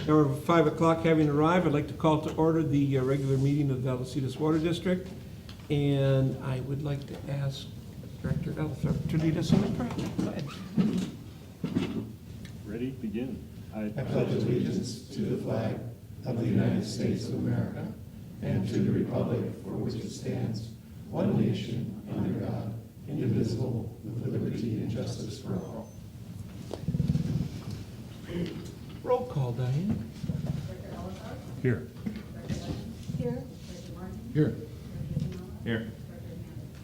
Hour of 5 o'clock having arrived, I'd like to call to order the regular meeting of the Vallecitos Water District. And I would like to ask Director Elfer to lead us in the prayer. Go ahead. Ready? Begin. I pledge allegiance to the flag of the United States of America and to the republic for which it stands, one nation, under God, indivisible, with liberty and justice for all. Roll call, Diane. Here. Here. Here. Here.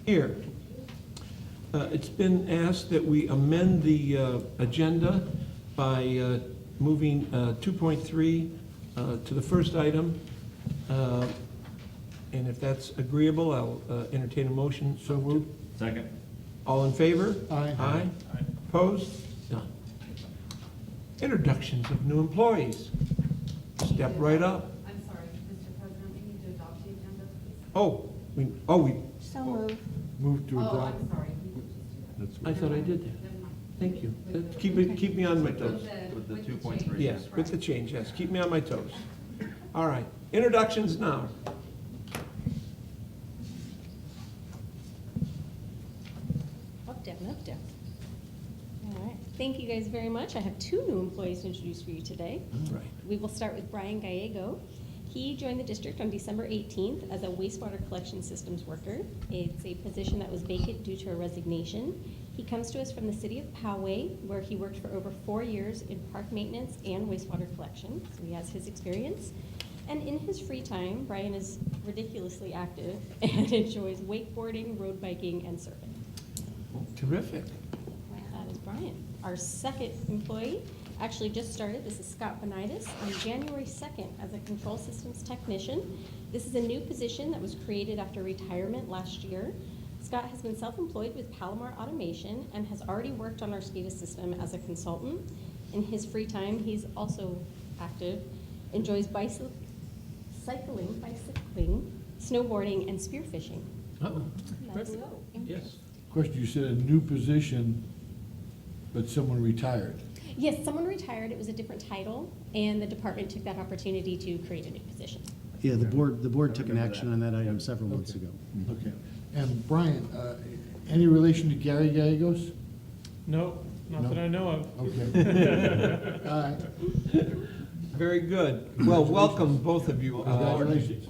Here. It's been asked that we amend the agenda by moving 2.3 to the first item. And if that's agreeable, I'll entertain a motion. So moved. Second. All in favor? Aye. Aye. Opposed? None. Introductions of new employees. Step right up. I'm sorry, Mr. President, we need to adopt the agenda, please. We So moved. Move to Oh, adopt. I'm sorry, we did just do that. That's I thought I did that. Never mind. Thank you. Keep me on my toes. With the 2.3. Yes, with the change, yes. Keep me on my toes. All right. Introductions now. Up, down, up, down. All right. Thank you guys very much. I have two new employees to introduce for you today. All right. We will start with Brian Gallego. He joined the district on December 18th as a wastewater collection systems worker. It's a position that was vacant due to a resignation. He comes to us from the city of Poway, where he worked for over 4 years in park maintenance and wastewater collection, so he has his experience. And in his free time, Brian is ridiculously active and enjoys wakeboarding, road biking, and surfing. Terrific. That is Brian. Our second employee actually just started. This is Scott Benitis on January 2nd as a control systems technician. This is a new position that was created after retirement last year. Scott has been self-employed with Palomar Automation and has already worked on our SCADA system as a consultant. In his free time, he's also active, enjoys cycling, snowboarding, and spearfishing. Oh, Let's perfect. go. Yes. Question, you said a new position, but someone retired. Yes, someone retired. It was a different title, and the department took that opportunity to create a new position. Yeah, the board took an action on that item several months ago. Okay. And Brian, any relation to Gary Gallegos? No, not No? that I know of. Okay. All right. Very good. Well, welcome, both of you. Congratulations.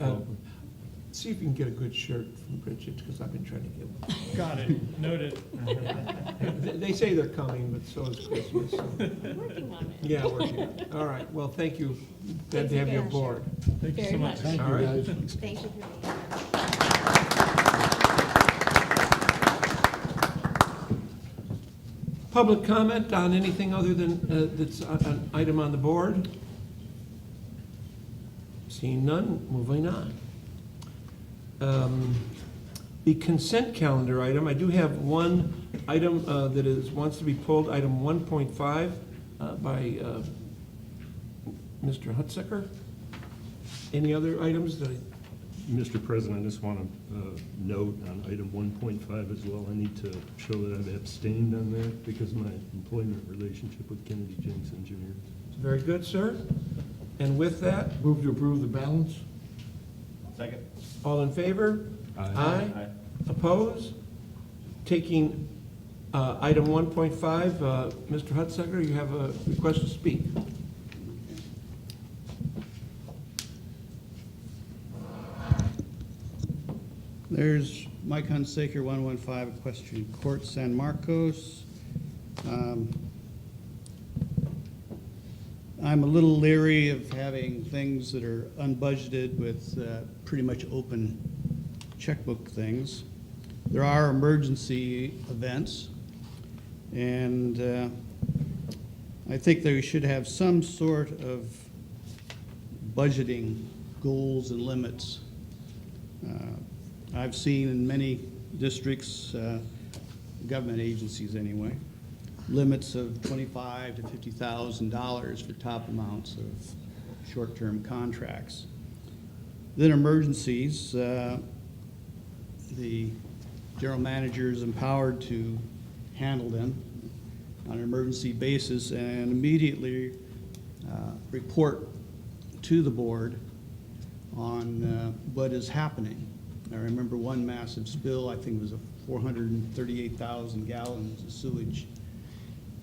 See if you can get a good shirt from Bridget, because I've been trying to get one. Got it, noted. They say they're coming, but so is Christmas. so- I'm working on it. Yeah, working on it. All right, well, thank you. Glad Thank to you have you guys. aboard. Thank you so Very much. much. Thank All you, right. guys. Thank you for being here. Public comment on anything other than that's an item on the board? Seeing none, moving on. The consent calendar item, I do have one item that wants to be pulled, item 1.5 by Mr. Hutziker. Any other items that Mr. President, I just want to note on item 1.5 as well, I need to show that I've abstained on that because of my employment relationship with Kennedy Jenks Engineers. very good, sir? And with that, Move to approve the balance? Second. all in favor? Aye. Opposed? Taking item 1.5, Mr. Hutziker, you have a request to speak. There's Mike Hunsaker, 115 Equestrian Court, San Marcos. I'm a little leery of having things that are unbudgeted with pretty much open checkbook things. There are emergency events, and I think that we should have some sort of budgeting goals and limits. I've seen in many districts, government agencies anyway, limits of $25,000 to $50,000 for top amounts of short-term contracts. Then emergencies, the general manager is empowered to handle them on an emergency basis and immediately report to the board on what is happening. I remember one massive spill, I think it was 438,000 gallons of sewage,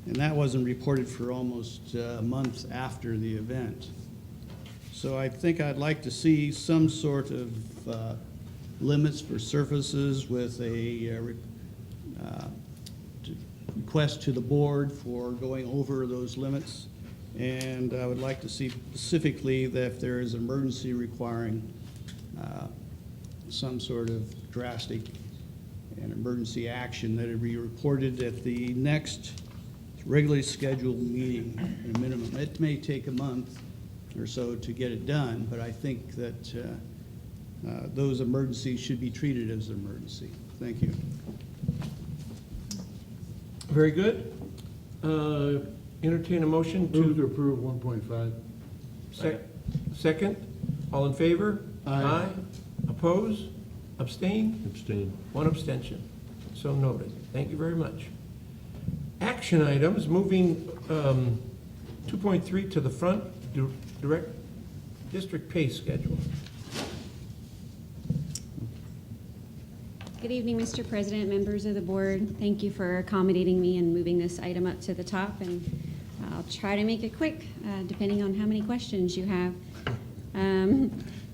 and that wasn't reported for almost a month after the event. So I think I'd like to see some sort of limits for surfaces with a request to the board for going over those limits. And I would like to see specifically that if there is an emergency requiring some sort of drastic and emergency action, that it be reported at the next regularly scheduled meeting at a minimum. It may take a month or so to get it done, but I think that those emergencies should be treated as an emergency. Thank you. Very good. Entertain a motion Move to to, approve 1.5. second? All in favor? Aye. Oppose? Abstain? Abstain. One abstention. So noted. Thank you very much. Action items, moving 2.3 to the front, direct district pay schedule. Good evening, Mr. President, members of the board. Thank you for accommodating me and moving this item up to the top, and I'll try to make it quick, depending on how many questions you have.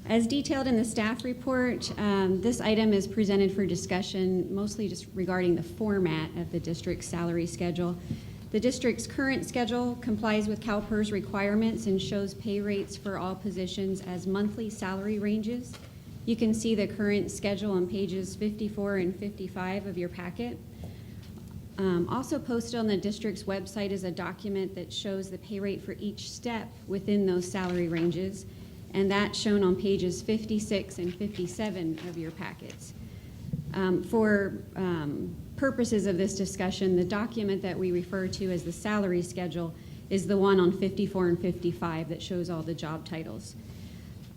As detailed in the staff report, this item is presented for discussion mostly just regarding the format of the district's salary schedule. The district's current schedule complies with CalPERS requirements and shows pay rates for all positions as monthly salary ranges. You can see the current schedule on pages 54 and 55 of your packet. Also posted on the district's website is a document that shows the pay rate for each step within those salary ranges, and that's shown on pages 56 and 57 of your packets. For purposes of this discussion, the document that we refer to as the salary schedule is the one on 54 and 55 that shows all the job titles.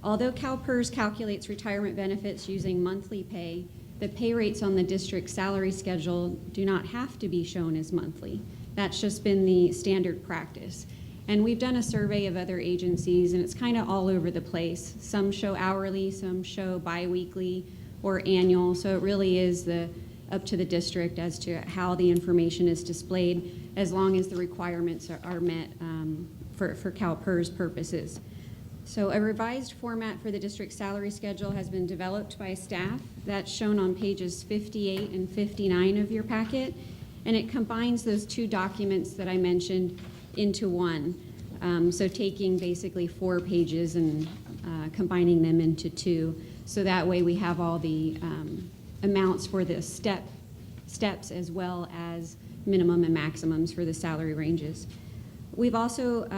Although CalPERS calculates retirement benefits using monthly pay, the pay rates on the district's salary schedule do not have to be shown as monthly. That's just been the standard practice. And we've done a survey of other agencies, and it's kind of all over the place. Some show hourly, some show biweekly or annual, so it really is up to the district as to how the information is displayed, as long as the requirements are met for CalPERS purposes. So a revised format for the district salary schedule has been developed by staff. That's shown on pages 58 and 59 of your packet, and it combines those two documents that I mentioned into one. So taking basically 4 pages and combining them into 2. So that way we have all the amounts for the steps as well as minimum and maximums for the salary ranges. We've also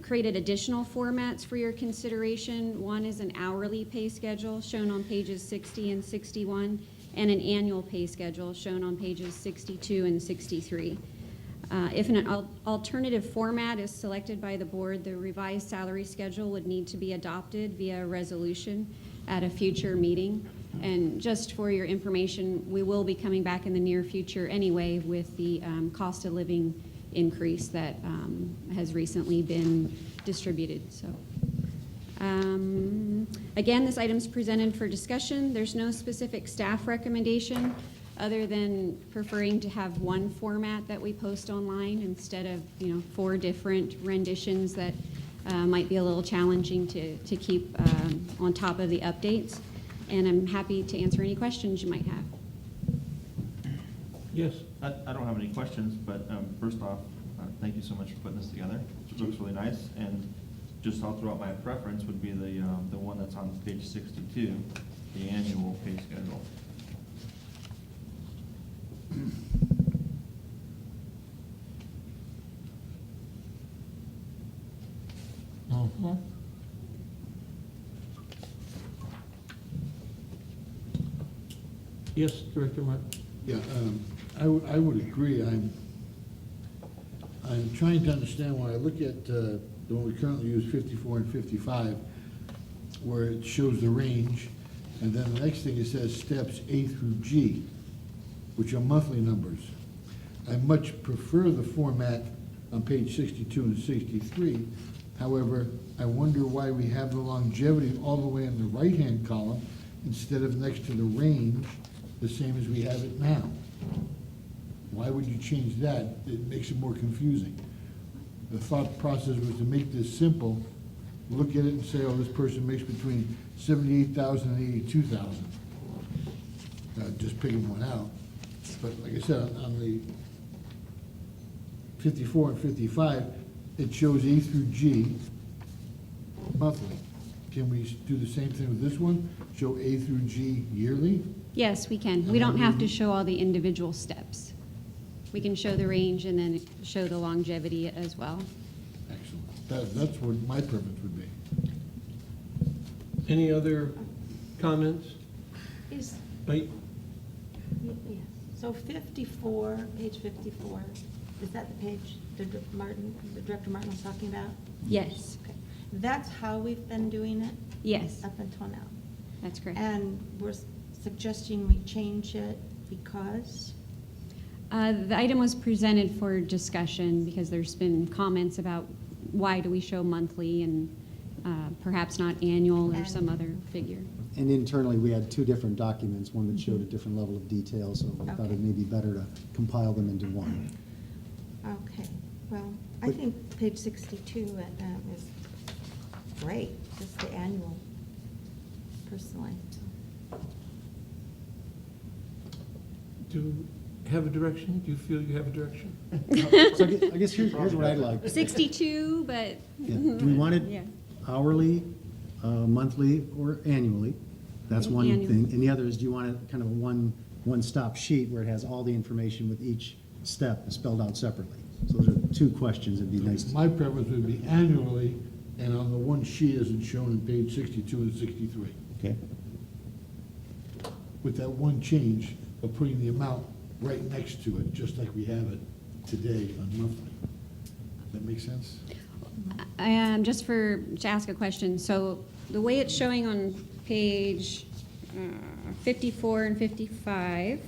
created additional formats for your consideration. One is an hourly pay schedule shown on pages 60 and 61, and an annual pay schedule shown on pages 62 and 63. If an alternative format is selected by the board, the revised salary schedule would need to be adopted via resolution at a future meeting. And just for your information, we will be coming back in the near future anyway with the cost of living increase that has recently been distributed. So again, this item is presented for discussion. There's no specific staff recommendation other than preferring to have one format that we post online instead of 4 different renditions that might be a little challenging to keep on top of the updates. And I'm happy to answer any questions you might have. Yes. I don't have any questions, but first off, thank you so much for putting this together. It looks really nice, and just I'll throw out my preference would be the one that's on page 62, the annual pay schedule. Yes, Director Martin. Yeah, I would agree. I'm trying to understand when I look at the one we currently use, 54 and 55, where it shows the range, and then the next thing it says steps A through G, which are monthly numbers. I much prefer the format on page 62 and 63 However, I wonder why we have the longevity all the way in the right-hand column instead of next to the range, the same as we have it now. Why would you change that? It makes it more confusing. The thought process was to make this simple, look at it and say, oh, this person makes between 78,000 and 82,000. Just picking one out. But like I said, on the 54 and 55, it shows A through G monthly. Can we do the same thing with this one? Show A through G yearly? Yes, we can. We don't have to show all the individual steps. We can show the range and then show the longevity as well. Excellent. That's what my preference would be. Any other comments? Is, Wait, yes, so 54, page 54, is that the page that Director Martin was talking about? Yes, Okay. That's how we've been doing it yes, up until now. that's correct. And we're suggesting we change it because? The item was presented for discussion because there's been comments about why do we show monthly and perhaps not annual or some other figure. And internally, we had two different documents, one that showed a different level of detail, so we thought Okay. it may be better to compile them into one. Okay, well, I But- think page 62 is great, just the annual, personally. do you have a direction? Do you feel you have a direction? So I guess here's what I'd like. 62, but. Yeah. Do we want Yeah. it hourly, monthly, or annually? That's one Annual. thing. And the other is, do you want it kind of a one-stop sheet where it has all the information with each step spelled out separately? So those are two questions that'd be nice. to- My preference would be annually, and on the one sheet as it's shown in page 62 and 63, Okay. with that one change of putting the amount right next to it, just like we have it today on monthly. Does that make sense? Just to ask a question, so the way it's showing on page 54 and 55,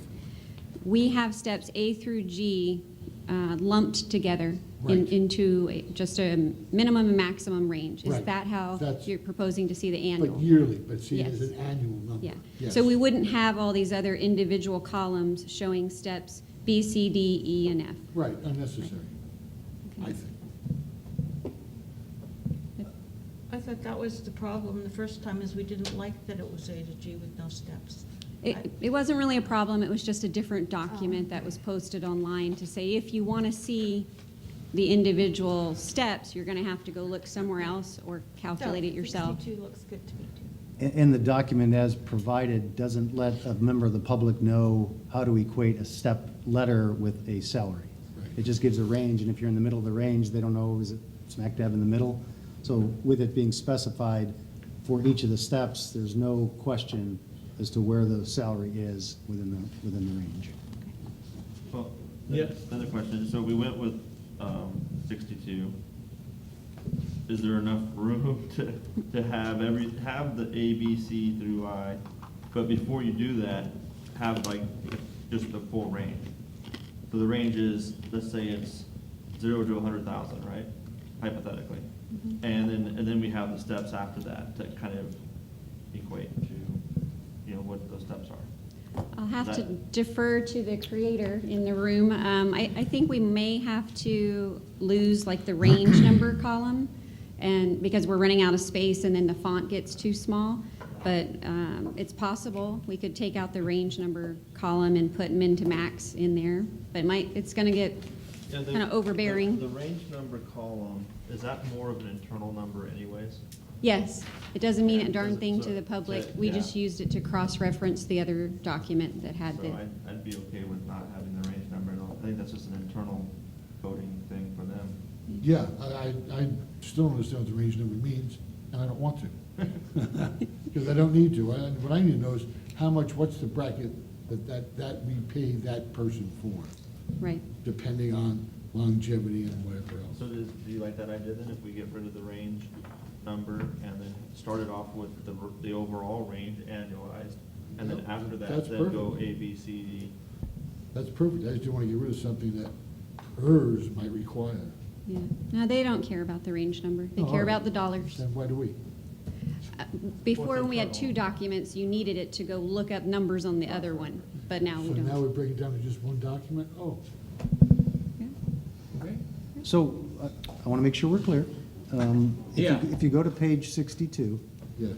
we have steps A through G lumped together Right. into just a minimum and maximum range. Is Right. that how That's- you're proposing to see the annual? But yearly, but see it as Yes. an annual number. Yeah, Yes. so we wouldn't have all these other individual columns showing steps B, C, D, E, and F. Right, unnecessary, Okay. I think. I thought that was the problem the first time, is we didn't like that it was A to G with no steps. It wasn't really a problem, it was just a different document that was posted online to say, if you want to see the individual steps, you're going to have to go look somewhere else or calculate it yourself. 62 looks good to me, too. And the document as provided doesn't let a member of the public know how to equate a step letter with a salary. Right. It just gives a range, and if you're in the middle of the range, they don't know, is it smack dab in the middle? So with it being specified for each of the steps, there's no question as to where the salary is within the range. Well, Yes. another question, so we went with 62. Is there enough room to have the A, B, C through I, but before you do that, have like just the full range? So the range is, let's say it's 0 to 100,000, right? Hypothetically. And then we have the steps after that to kind of equate to, what those steps are. I'll have Is to that- defer to the creator in the room. I think we may have to lose like the range number column, and because we're running out of space and then the font gets too small. But it's possible we could take out the range number column and put min to max in there. But it's going to get Yeah, kind of overbearing. The range number column, is that more of an internal number anyways? Yes, it doesn't mean a darn Does it- thing so- to the public. so, We yeah. just used it to cross-reference the other document that had So the. I'd be okay with not having the range number at all. I think that's just an internal coding thing for them. Yeah, I still don't understand what the range number means, and I don't want to. Because I don't need to. What I need to know is what's the bracket that we pay that person for, Right. depending on longevity and whatever else. So do you like that idea then, if we get rid of the range number and then start it off with the overall range annualized, and then Yep, after that's that, then go perfect. A, B, C, D? That's perfect. I just don't want to get rid of something that hers might require. Yeah. No, they don't care about the range number. They Oh, care all right. about the dollars. Then why do we? Before, when we had two documents, you needed it to go look up numbers on the other one, but now we So now don't. we break it down to just one document? Oh, Yeah. Okay. So I want to make sure we're clear. Yeah. If you go to page 62, yes.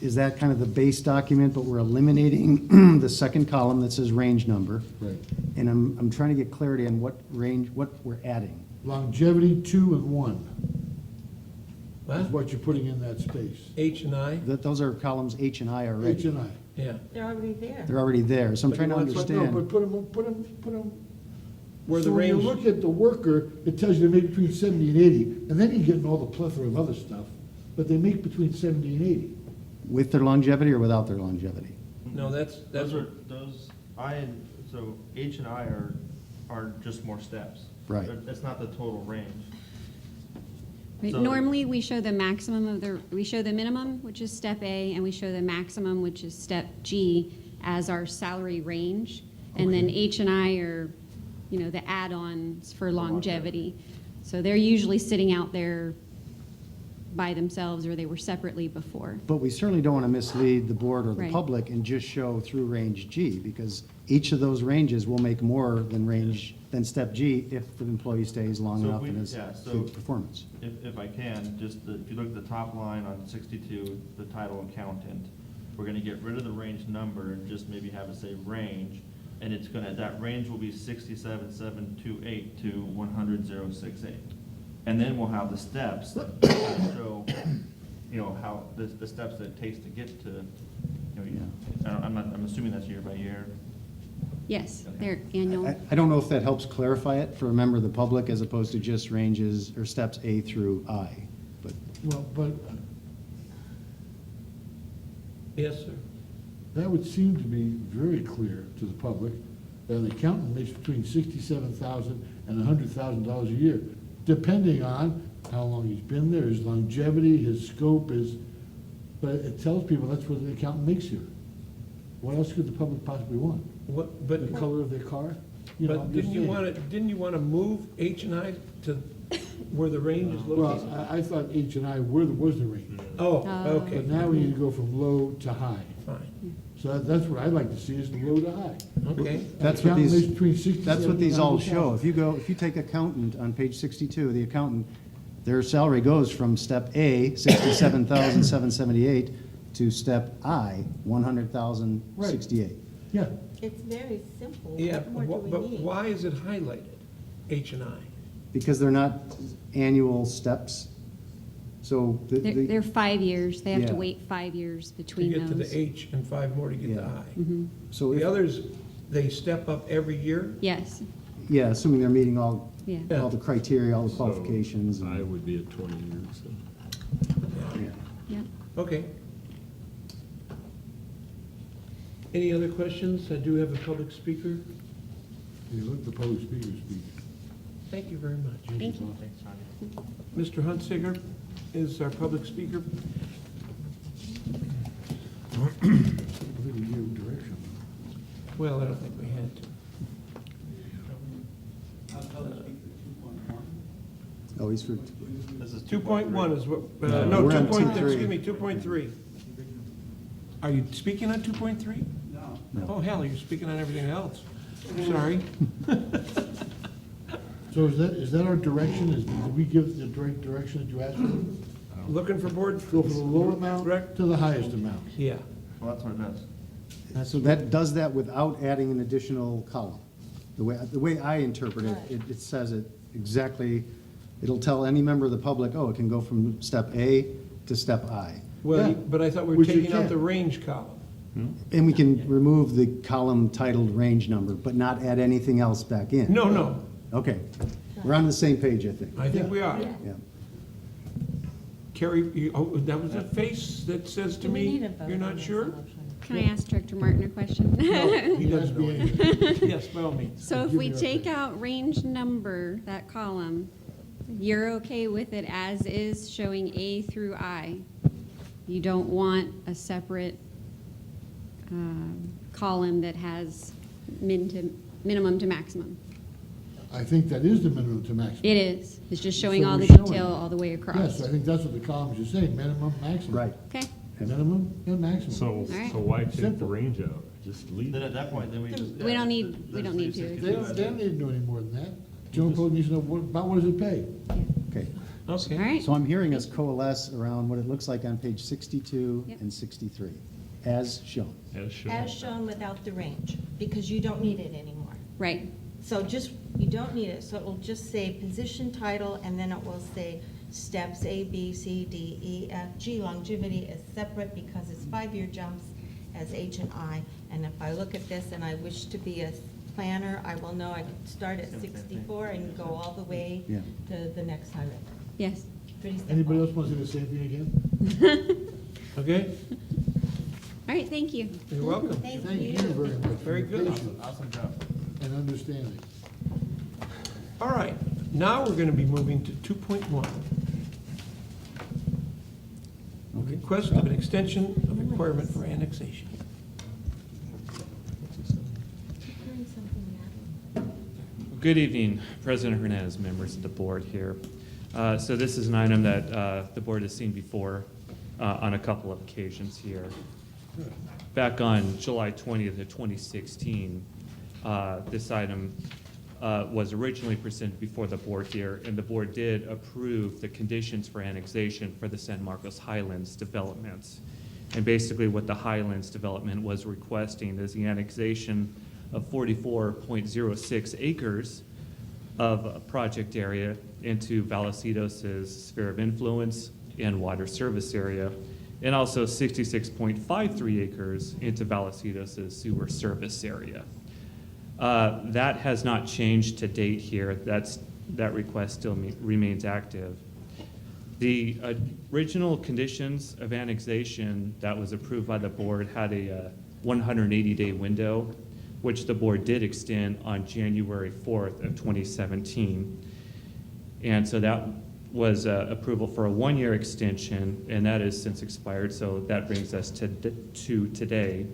is that kind of the base document, but we're eliminating the second column that says range number? Right. And I'm trying to get clarity on what range, what we're adding. Longevity 2 and 1 is What? what you're putting in that space. H and I? Those are columns H and I already. H and I. Yeah. They're already there. They're already there, so I'm But trying to you want- But no, understand. but put them. Where the So when you range, look at the worker, it tells you they make between 70 and 80, and then you get in all the plethora of other stuff, but they make between 70 and 80. With their longevity or without their longevity? no, that's, Those, so H and I are just more steps. Right. That's not the total range. Right, So- normally, we show the maximum of we show the minimum, which is step A, and we show the maximum, which is step G, as our salary range. And then H and I are, you know, the add-ons for longevity. So they're usually sitting out there by themselves, or they were separately before. But we certainly don't want to mislead the board or the Right. public and just show through range G, because each of those ranges will make more than step G if the employee stays long So enough we- and has yeah, so- good performance. If I can, if you look at the top line on 62, the title accountant, we're gonna get rid of the range number and just maybe have it say range, and it's gonna, that range will be 67,728 to 100,068. And then we'll have the steps that show, you know, how, the steps that it takes to get to, you know, I'm assuming that's year by year. Yes, they're annual. I don't know if that helps clarify it for a member of the public as opposed to just ranges or steps A through I, but Well, but yes, sir. that would seem to be very clear to the public that an accountant makes between $67,000 and $100,000 a year, depending on how long he's been there, his longevity, his scope, but it tells people that's what the accountant makes here. What else could the public possibly want? What, The but, color of their car? You know, but I'm didn't just you saying. want to, didn't you want to move H and I to where the range is located? Well, I thought H and I was the range, Oh, Oh. okay, but now we need to go from low to high. fine, So that's what I'd like to see, is the low to high. okay. that's what Accountant makes these, between 67 that's what these all and show. 100,000. If you take accountant on page 62, the accountant, their salary goes from step A, 67,778, to step I, 100,068. Yeah, It's very simple. Yeah, What more do but we need? why is it highlighted, H and I? Because they're not annual steps. So They're 5 years. They have to Yeah. wait 5 years To between get to those. the H and 5 more to get to Yeah. I. so The if, others, they step up every year? Yes, yeah, assuming they're meeting all yeah. all the criteria, all the So qualifications. and- I would be at 20 years. then. yeah. Yeah. Okay. Any other questions? I do have a public speaker. you look at the public speaker speak. Thank you very much. Thank you. Thanks, Tanya. Mr. Hunsiger is our public speaker. I think we gave direction. Well, I don't think we had to. Oh, he's for, This is 2.1 is what, No, no, we're on 2.3, 2.3. excuse me, 2.3. Are you speaking on 2.3? No. Oh, hell, you're speaking on everything else. Sorry. So is that our direction? Did we give the direction that you asked for? Looking for board? Go from the lower amount Correct. to the highest amount? Yeah. Well, that's what it does. so that does that without adding an additional column. The way I interpret it, it says it exactly, it'll tell any member of the public, oh, it can go from step A to step I. Well, Yeah. but I thought we were Which you taking out can. the range column. And we can remove the column titled range number, but not add anything else back in. No, no, Okay, we're on the same page, I think. I think we are. Yeah. Yeah. Carrie, that was a face that says to Do we me, need a vote you're on not this sure? motion? Can I ask Director Martin a question? No, he doesn't know Yes, anything. Yes, by all means. So if Give we me your take opinion. out range number, that column, you're okay with it as is showing A through I? You don't want a separate column that has minimum to maximum? I think that is the minimum to maximum. It is. It's just showing So all the we're showing detail it. all the way across. Yes, I think that's what the columns are saying, minimum, maximum. Right. Okay, Minimum and maximum. So, right. so why take the Simple. range out? Just leave Then it. at that point, then we just. We don't need- we don't need to. They don't need to do any more than that. General code needs to know about what does it pay? Okay. all Okay. right. So I'm hearing us coalesce around what it looks like on page 62 Yep. and 63, as shown. As shown. As shown without the range, because you don't need it anymore. Right, So just, you don't need it, so it will just say position title, and then it will say steps A, B, C, D, E, F, G. Longevity is separate because it's 5-year jumps as H and I. And if I look at this and I wish to be a planner, I will know I can start at 64 and go all the way Yeah. to the next 100. yes. Pretty simple. Anybody else want to say the same thing again? Okay, All right, thank you. you're welcome. Thank Thank you you. very much. for Very your good. patience Awesome job. and understanding. All right, now we're going to be moving to 2.1. Request of an extension of requirement for annexation. Good evening, President Hernandez, members of the board here. So this is an item that the board has seen before on a couple of occasions here. Back on July 20th of 2016, this item was originally presented before the board here, and the board did approve the conditions for annexation for the San Marcos Highlands developments. And basically what the Highlands development was requesting is the annexation of 44.06 acres of a project area into Vallecitos' sphere of influence and water service area, and also 66.53 acres into Vallecitos' sewer service area. That has not changed to date here. That request still remains active. The original conditions of annexation that was approved by the board had a 180-day window, which the board did extend on January 4th of 2017. And so that was approval for a 1-year extension, and that has since expired, so that brings us to today.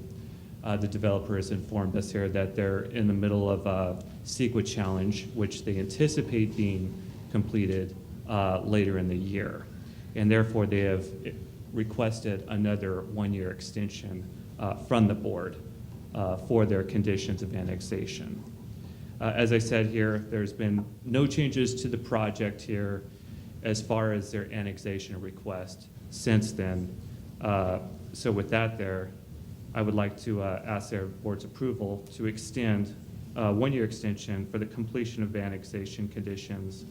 The developer has informed us here that they're in the middle of a CEQA challenge, which they anticipate being completed later in the year. And therefore, they have requested another 1-year extension from the board for their conditions of annexation. As I said here, there's been no changes to the project here as far as their annexation request since then. So with that there, I would like to ask their board's approval to extend a 1-year extension for the completion of annexation conditions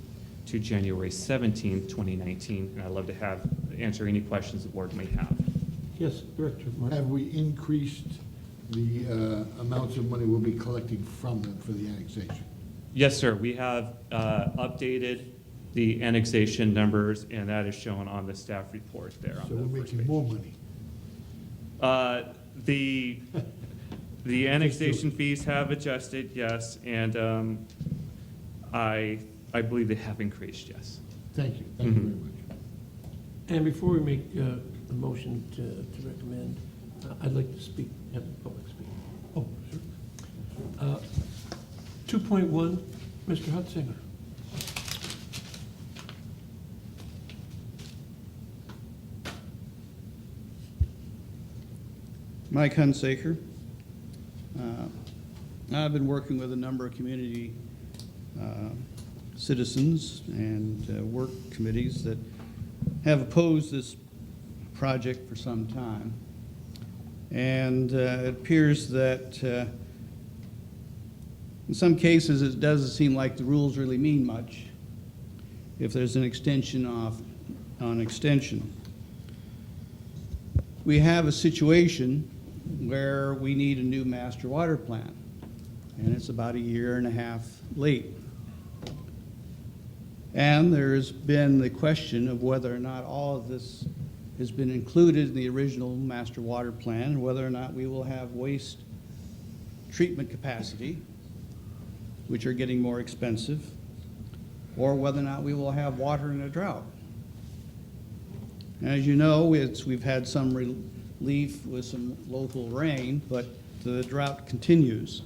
to January 17, 2019. And I'd love to answer any questions the board may have. Yes, Director Martin. Have we increased the amounts of money we'll be collecting from them for the annexation? Yes, sir. We have updated the annexation numbers, and that is shown on the staff report there on So the we're first making page. more money. The annexation fees have adjusted, yes, and I believe they have increased, yes. Thank you very much. And before we make a motion to recommend, I'd like to speak, have the public speak. Oh, sure. 2.1, Mr. Hutzinger. Mike Hunsaker. I've been working with a number of community citizens and work committees that have opposed this project for some time. And it appears that in some cases it doesn't seem like the rules really mean much if there's an extension on extension. We have a situation where we need a new master water plan, and it's about 1.5 years late. And there's been the question of whether or not all of this has been included in the original master water plan, and whether or not we will have waste treatment capacity, which are getting more expensive, or whether or not we will have water in a drought. As you know, we've had some relief with some local rain, but the drought continues.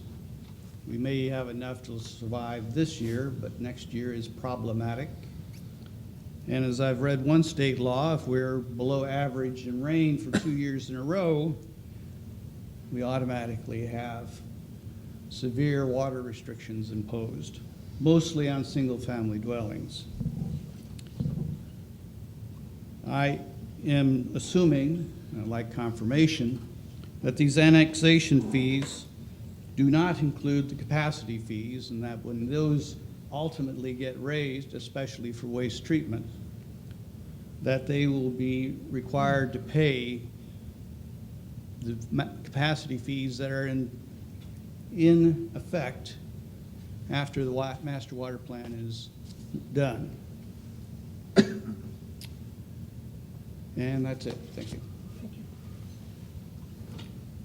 We may have enough to survive this year, but next year is problematic. And as I've read one state law, if we're below average in rain for 2 years in a row, we automatically have severe water restrictions imposed, mostly on single-family dwellings. I am assuming, and I'd like confirmation, that these annexation fees do not include the capacity fees, and that when those ultimately get raised, especially for waste treatment, that they will be required to pay the capacity fees that are in effect after the master water plan is done. And that's it. Thank you.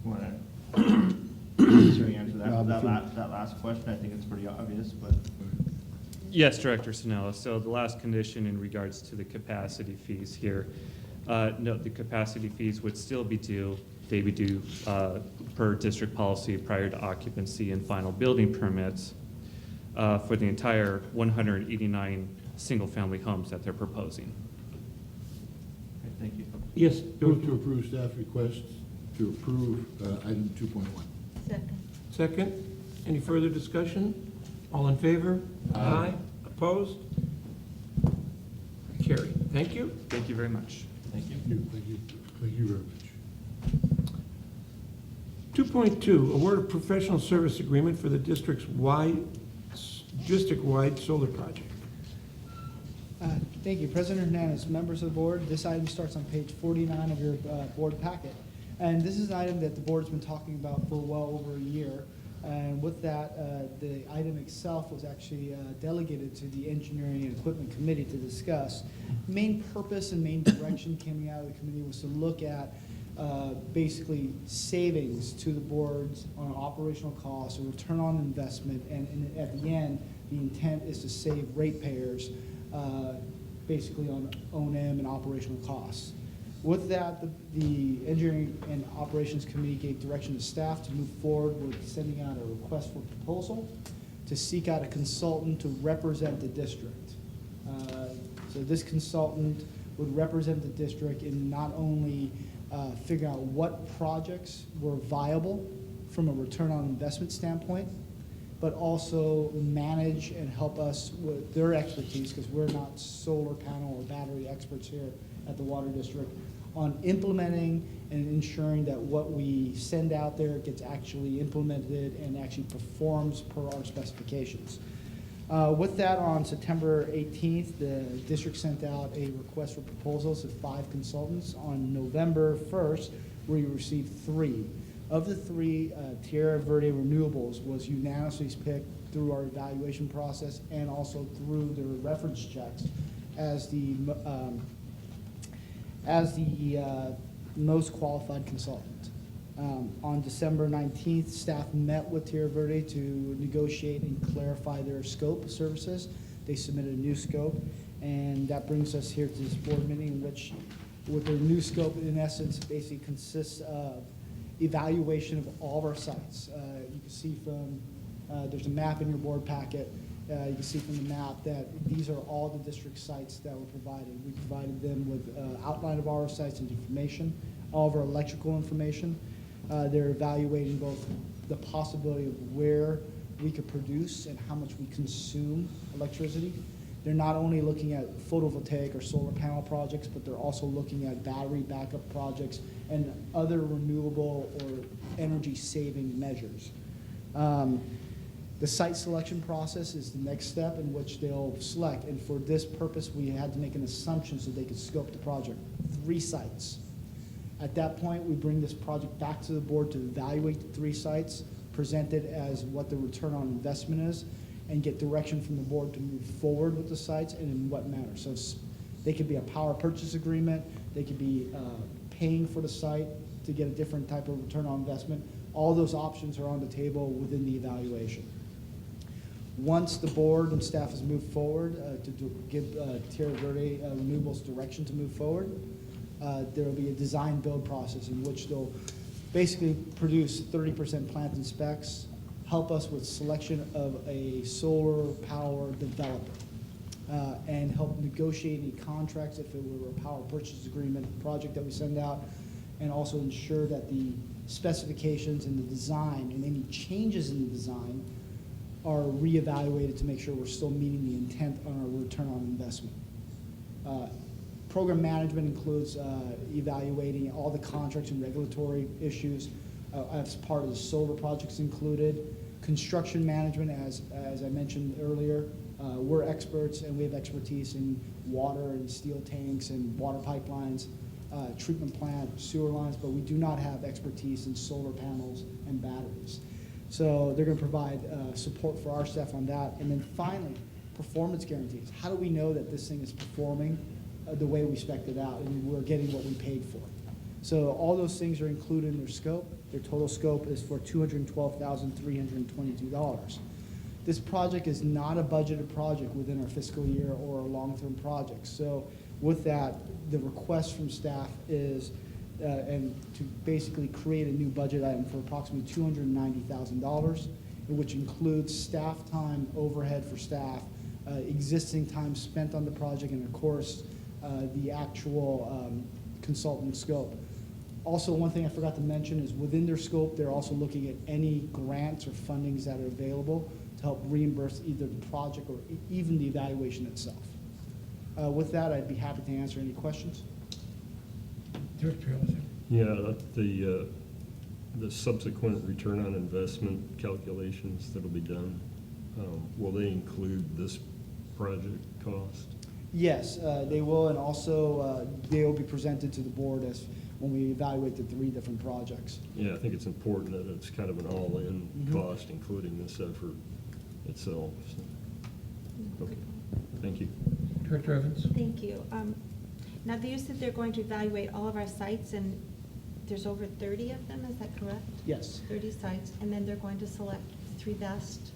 Want to answer Rob, if you- that last question? I think it's pretty obvious, but. Yes, Director Sinella. So the last condition in regards to the capacity fees here, note the capacity fees would still be due. They would be due per district policy prior to occupancy and final building permits for the entire 189 single-family homes that they're proposing. Okay, thank you. Yes, Move to approve staff request to approve item 2.1. Second. second. Any further discussion? All in favor? Aye. Opposed? Carried. Thank you. Thank you very much. Thank you. Thank you. Thank you very much. 2.2, award a professional service agreement for the district-wide solar project. Thank you, President Hernandez, members of the board. This item starts on page 49 of your board packet. And this is an item that the board's been talking about for well over a year. And with that, the item itself was actually delegated to the Engineering and Equipment Committee to discuss. Main purpose and main direction coming out of the committee was to look at basically savings to the boards on operational costs, a return on investment, and at the end, the intent is to save ratepayers basically on O&M and operational costs. With that, the Engineering and Operations Committee gave direction to staff to move forward with sending out a request for proposal to seek out a consultant to represent the district. So this consultant would represent the district in not only figuring out what projects were viable from a return on investment standpoint, but also manage and help us with their expertise, because we're not solar panel or battery experts here at the Water District, on implementing and ensuring that what we send out there gets actually implemented and actually performs per our specifications. With that, on September 18th, the district sent out a request for proposals of 5 consultants. On November 1st, we received 3. Of the 3, Tierra Verde Renewables was unanimously picked through our evaluation process and also through their reference checks as the most qualified consultant. On December 19th, staff met with Tierra Verde to negotiate and clarify their scope of services. They submitted a new scope, and that brings us here to this board meeting, which, with their new scope, in essence, basically consists of evaluation of all of our sites. You can see from, there's a map in your board packet. You can see from the map that these are all the district sites that were provided. We provided them with outline of all our sites and information, all of our electrical information. They're evaluating both the possibility of where we could produce and how much we consume electricity. They're not only looking at photovoltaic or solar panel projects, but they're also looking at battery backup projects and other renewable or energy-saving measures. The site selection process is the next step in which they'll select, and for this purpose, we had to make an assumption so they could scope the project. 3 sites. At that point, we bring this project back to the board to evaluate the 3 sites, present it as what the return on investment is, and get direction from the board to move forward with the sites and in what manner. So they could be a power purchase agreement, they could be paying for the site to get a different type of return on investment. All those options are on the table within the evaluation. Once the board and staff has moved forward to give Tierra Verde Renewables direction to move forward, there will be a design build process in which they'll basically produce 30% plant and specs, help us with selection of a solar power developer, and help negotiate any contracts if it were a power purchase agreement project that we send out, and also ensure that the specifications and the design and any changes in the design are reevaluated to make sure we're still meeting the intent on our return on investment. Program management includes evaluating all the contracts and regulatory issues as part of the solar projects included. Construction management, as I mentioned earlier, we're experts and we have expertise in water and steel tanks and water pipelines, treatment plant, sewer lines, but we do not have expertise in solar panels and batteries. So they're going to provide support for our staff on that. And then finally, performance guarantees. How do we know that this thing is performing the way we spec'd it out and we're getting what we paid for? So all those things are included in their scope. Their total scope is for $212,322. This project is not a budgeted project within our fiscal year or a long-term project. So with that, the request from staff is and to basically create a new budget item for approximately $290,000, which includes staff time, overhead for staff, existing time spent on the project, and of course, the actual consultant scope. Also, one thing I forgot to mention is within their scope, they're also looking at any grants or fundings that are available to help reimburse either the project or even the evaluation itself. With that, I'd be happy to answer any questions. Director Ellison. Yeah, the subsequent return on investment calculations that'll be done, will they include this project cost? Yes, they will, and also they will be presented to the board as when we evaluate the 3 different projects. Yeah, I think it's important that it's kind of an all-in cost, including this effort itself. So. Okay, thank you. Director Evans. Thank you. Now, you said they're going to evaluate all of our sites, and there's over 30 of them, is that correct? Yes. 30 sites, and then they're going to select 3 best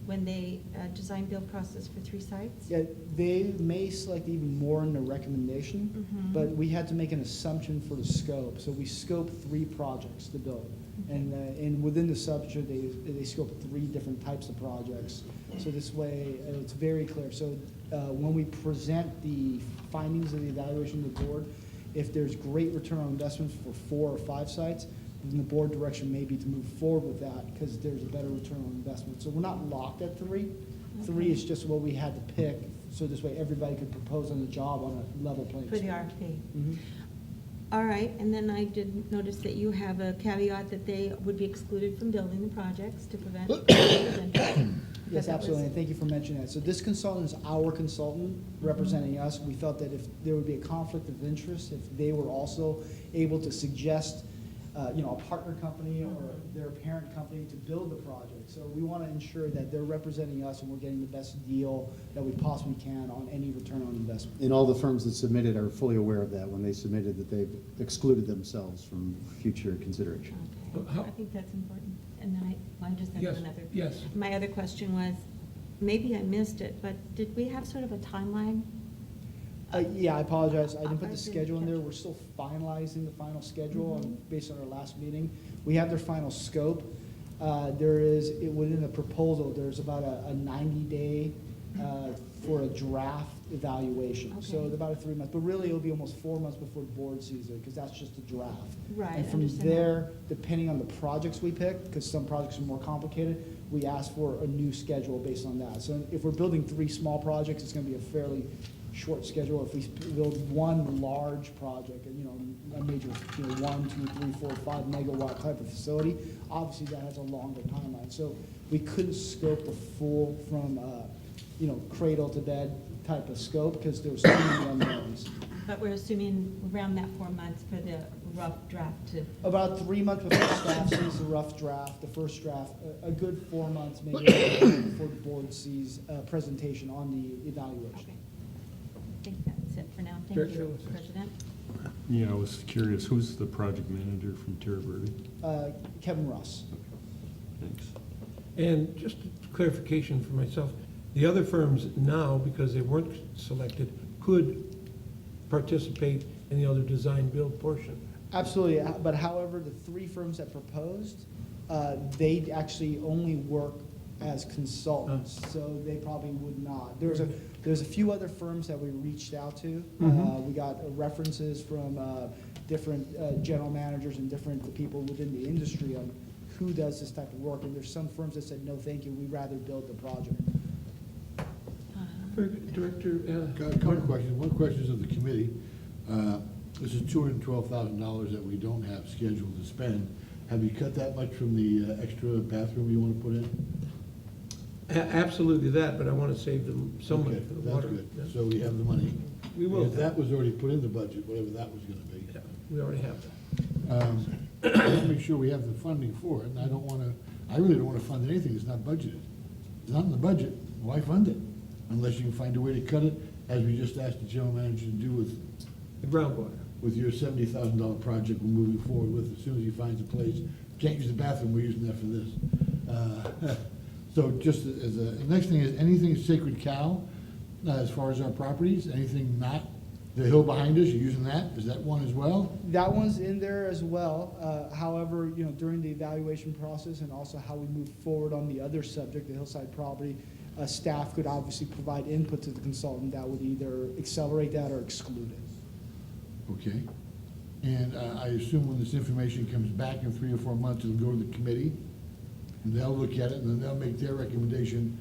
when they design build process for 3 sites? Yeah, they may select even more in the recommendation, but we had to make an assumption for the scope. So we scoped 3 projects to build. And within the subject, they scoped 3 different types of projects. So this way, it's very clear. So when we present the findings of the evaluation to the board, if there's great return on investments for 4 or 5 sites, then the board direction may be to move forward with that because there's a better return on investment. So we're not locked at 3. 3 is just what we had to pick, so this way everybody could propose on the job on a level playing For field. the RFP. All right, and then I did notice that you have a caveat that they would be excluded from building the projects to prevent. Yes, absolutely, and thank you for mentioning that. So this consultant is our consultant representing us. We felt that if there would be a conflict of interest, if they were also able to suggest a partner company or their parent company to build the project. So we want to ensure that they're representing us and we're getting the best deal that we possibly can on any return on investment. And all the firms that submitted are fully aware of that when they submitted, that they've excluded themselves from future consideration. Okay, I think that's important. And then I just have Yes, another. yes. My other question was, maybe I missed it, but did we have sort of a timeline? Yeah, I apologize. I didn't put I the didn't schedule in there. catch it. We're still finalizing the final schedule based on our last meeting. We have their final scope. Within the proposal, there's about a 90-day for a draft evaluation. So Okay. about a 3 months, but really it'll be almost 4 months before the board sees it because that's just a draft. Right, And I from understand there, depending on the projects we pick, because some projects are more complicated, we ask for a new schedule based on that. So if we're building 3 small projects, it's going to be a fairly short schedule. If we build 1 large project, a major, 1, 2, 3, 4, 5 megawatt type of facility, obviously that has a longer timeline. So we couldn't scope the full from, cradle to bed type of scope because there was too many unknowns. But we're assuming around that 4 months for the rough draft to. About 3 months before staff sees the rough draft, the first draft, a good 4 months maybe before the board sees a presentation on the evaluation. Okay. I think that's it for now. Thank Director you, Ellison. President. Yeah, I was curious, who's the project manager from Terra Verde? Kevin Ross. Thanks. And just clarification for myself, the other firms now, because they weren't selected, could participate in the other design build portion. Absolutely, but however, the 3 firms that proposed They actually only work as consultants, so they probably would not. There's a few other firms that we reached out to. We got references from different general managers and different people within the industry on who does this type of work, and there's some firms that said, no, thank you, we'd rather build the project. Very good. Director, Got a couple of questions. One question is of the committee. This is $212,000 that we don't have scheduled to spend. Have you cut that much from the extra bathroom you want to put in? Absolutely that, but I want to save some money Okay, for the that's water. good. Yeah. So we have the money. We will. If that was already put in the budget, whatever that was gonna be. Yeah, we already have that. I want to make sure we have the funding for it, and I really don't want to fund anything that's not budgeted. It's not in the budget, why fund it? Unless you can find a way to cut it, as we just asked the general manager to do The groundwater. with your $70,000 project we're moving forward with. As soon as he finds a place, can't use the bathroom, we're using that for this. So just as a, the next thing is, anything sacred cow, as far as our properties, anything not, the hill behind us, you're using that? Is that one as well? That one's in there as well. However, during the evaluation process and also how we move forward on the other subject, the hillside property, staff could obviously provide input to the consultant that would either accelerate that or exclude it. Okay. And I assume when this information comes back in 3 or 4 months, it'll go to the committee, and they'll look at it, and then they'll make their recommendation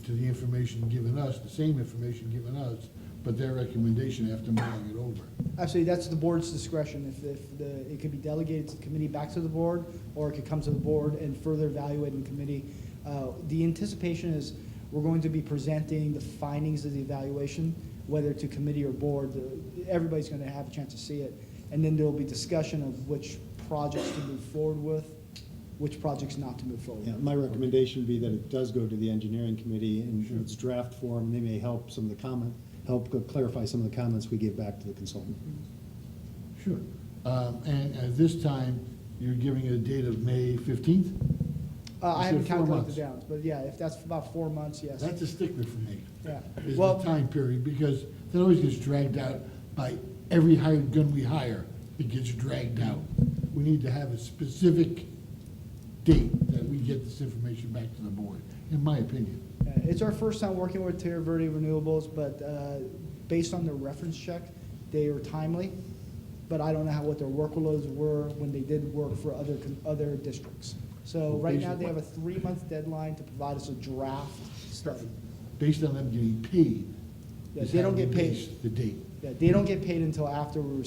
to the information given us, the same information given us, but their recommendation after mulling it over. Absolutely, that's the board's discretion. It could be delegated to the committee back to the board, or it could come to the board and further evaluate in committee. The anticipation is we're going to be presenting the findings of the evaluation, whether to committee or board. Everybody's going to have a chance to see it. And then there'll be discussion of which projects to move forward with, which projects not to move forward Yeah, with. my recommendation would be that it does go to the engineering committee in its draft form. They may help clarify some of the comments we give back to the consultant. Sure. And at this time, you're giving it a date of May 15th? I haven't You said 4 calculated months. the downs, but yeah, if that's about 4 months, yes. That's a stickler for me, Yeah. is the Well, time period, because that always gets dragged out by every hired gun we hire. It gets dragged out. We need to have a specific date that we get this information back to the board, in my opinion. it's our first time working with Terra Verde Renewables, but based on their reference check, they were timely. But I don't know what their workloads were when they did work for other districts. So right now, they have a 3-month deadline to provide us a draft study. Based on them getting paid. Yeah, is they how don't we get paid. base the date. Yeah, they don't get paid until after we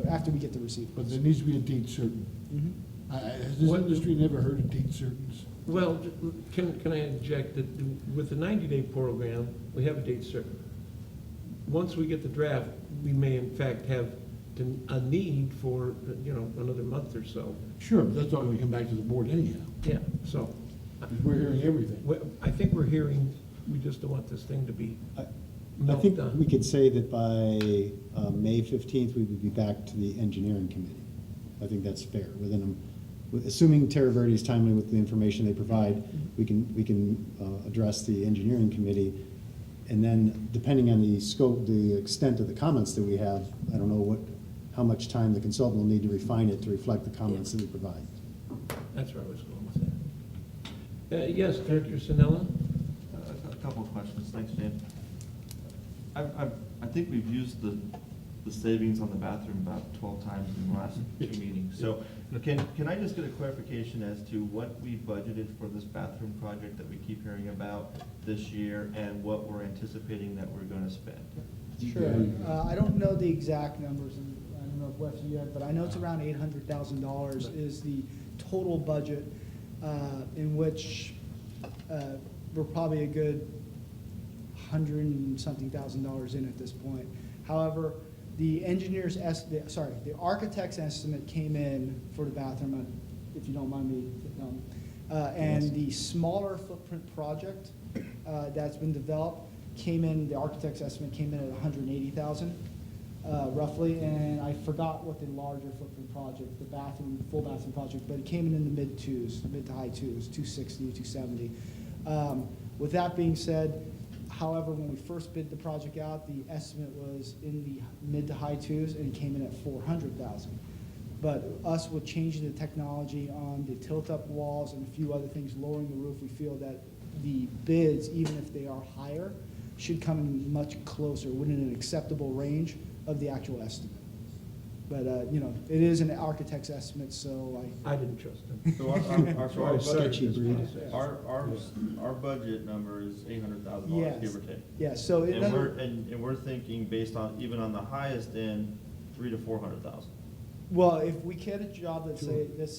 after we get the receipt. But there needs to be a date certain. Has this What- industry never heard of date certains? Well, can I interject that with the 90-day program, we have a date certain. Once we get the draft, we may in fact have a need for, another month or so. Sure, but that's all going to come back to the board anyhow. Yeah, so, We're hearing everything. I think we're hearing, we just don't want this thing to be I melt think done. we could say that by May 15th, we would be back to the engineering committee. I think that's fair. Assuming Terra Verde is timely with the information they provide, we can address the engineering committee. And then depending on the scope, the extent of the comments that we have, I don't know how much time the consultant will need to refine it to reflect the comments that we provide. That's where I was going with that. Yes, Director Sinella? A couple of questions, thanks, James. I think we've used the savings on the bathroom about 12 times in the last 2 meetings. So can I just get a clarification as to what we budgeted for this bathroom project that we keep hearing about this year and what we're anticipating that we're going to spend? Sure. I don't know the exact numbers, and I don't know if Wes, you have, but I know it's around $800,000 is the total budget, in which we're probably a good $100-something thousand in at this point. However, the architect's estimate came in for the bathroom, if you don't mind me, and the smaller footprint project that's been developed the architect's estimate came in at 180,000 roughly, and I forgot what the larger footprint project, the full bathroom project, but it came in the mid to high twos, 260, 270. With that being said, however, when we first bid the project out, the estimate was in the mid to high twos, and it came in at 400,000. But us with changing the technology on the tilt-up walls and a few other things, lowering the roof, we feel that the bids, even if they are higher, should come in much closer, within an acceptable range of the actual estimate. But, it is an architect's estimate, so I didn't trust him. So our Sketchy budget, breed. our budget number is $800,000, Yes. give or take. yeah, so it And doesn't. and we're thinking based on, even on the highest end, 300,000 to 400,000. Well, if we get a job let's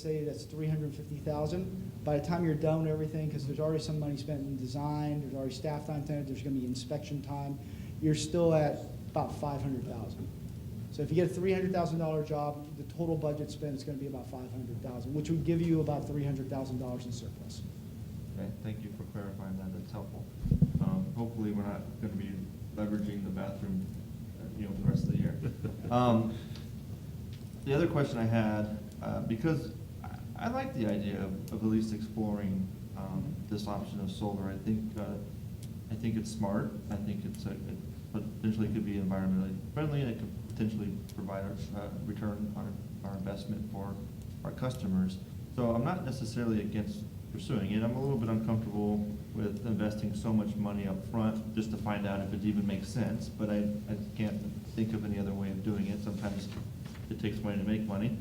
say that's 350,000, by the time you're done with everything, because there's already some money spent in design, there's already staff time, there's gonna be inspection time, you're still at about 500,000. So if you get a $300,000 job, the total budget spent is gonna be about 500,000, which would give you about $300,000 in surplus. Okay, thank you for clarifying that, that's helpful. Hopefully, we're not gonna be leveraging the bathroom, for the rest of the year. The other question I had, because I like the idea of at least exploring this option of solar. I think it's smart. I think it potentially could be environmentally friendly, and it could potentially provide a return on our investment for our customers. So I'm not necessarily against pursuing it. I'm a little bit uncomfortable with investing so much money up front just to find out if it even makes sense, but I can't think of any other way of doing it. Sometimes it takes money to make money.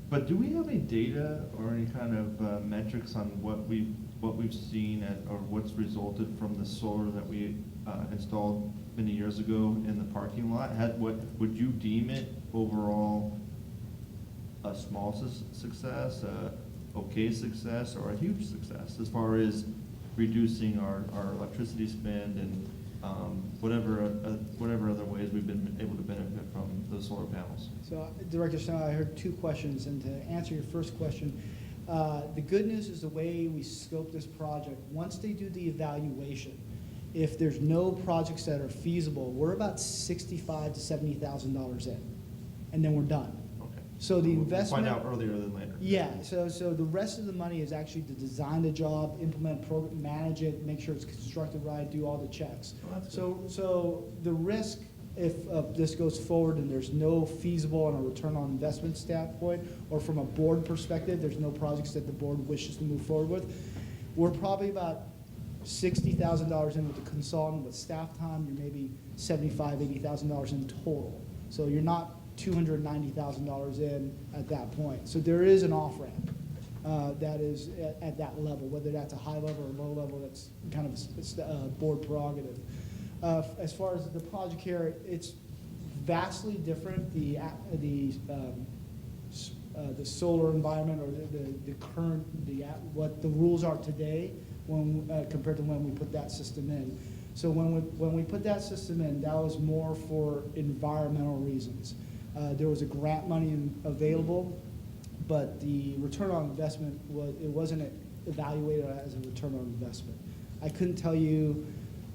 But do we have any data or any kind of metrics on what we've seen or what's resulted from the solar that we installed many years ago in the parking lot? Would you deem it overall a small success, a okay success, or a huge success as far as reducing our electricity spend and whatever other ways we've been able to benefit from those solar panels? So, Director Snow, I heard two questions, and to answer your first question, the good news is the way we scope this project, once they do the evaluation, if there's no projects that are feasible, we're about $65,000 to $70,000 in, and then we're done. Okay. So the We'll investment. find out earlier than later. Yeah, so the rest of the money is actually to design the job, implement program, manage it, make sure it's constructed right, do all the checks. Well, that's good. So the risk, if this goes forward and there's no feasible on a return on investment standpoint, or from a board perspective, there's no projects that the board wishes to move forward with, we're probably about $60,000 in with the consultant, with staff time, you're maybe $75,000, $80,000 in total. So you're not $290,000 in at that point. So there is an off-ramp that is at that level, whether that's a high level or low level, that's kind of board prerogative. As far as the project here, it's vastly different. The solar environment, or the current, what the rules are today compared to when we put that system in. So when we put that system in, that was more for environmental reasons. There was a grant money available, but the return on investment wasn't evaluated as a return on investment. I couldn't tell you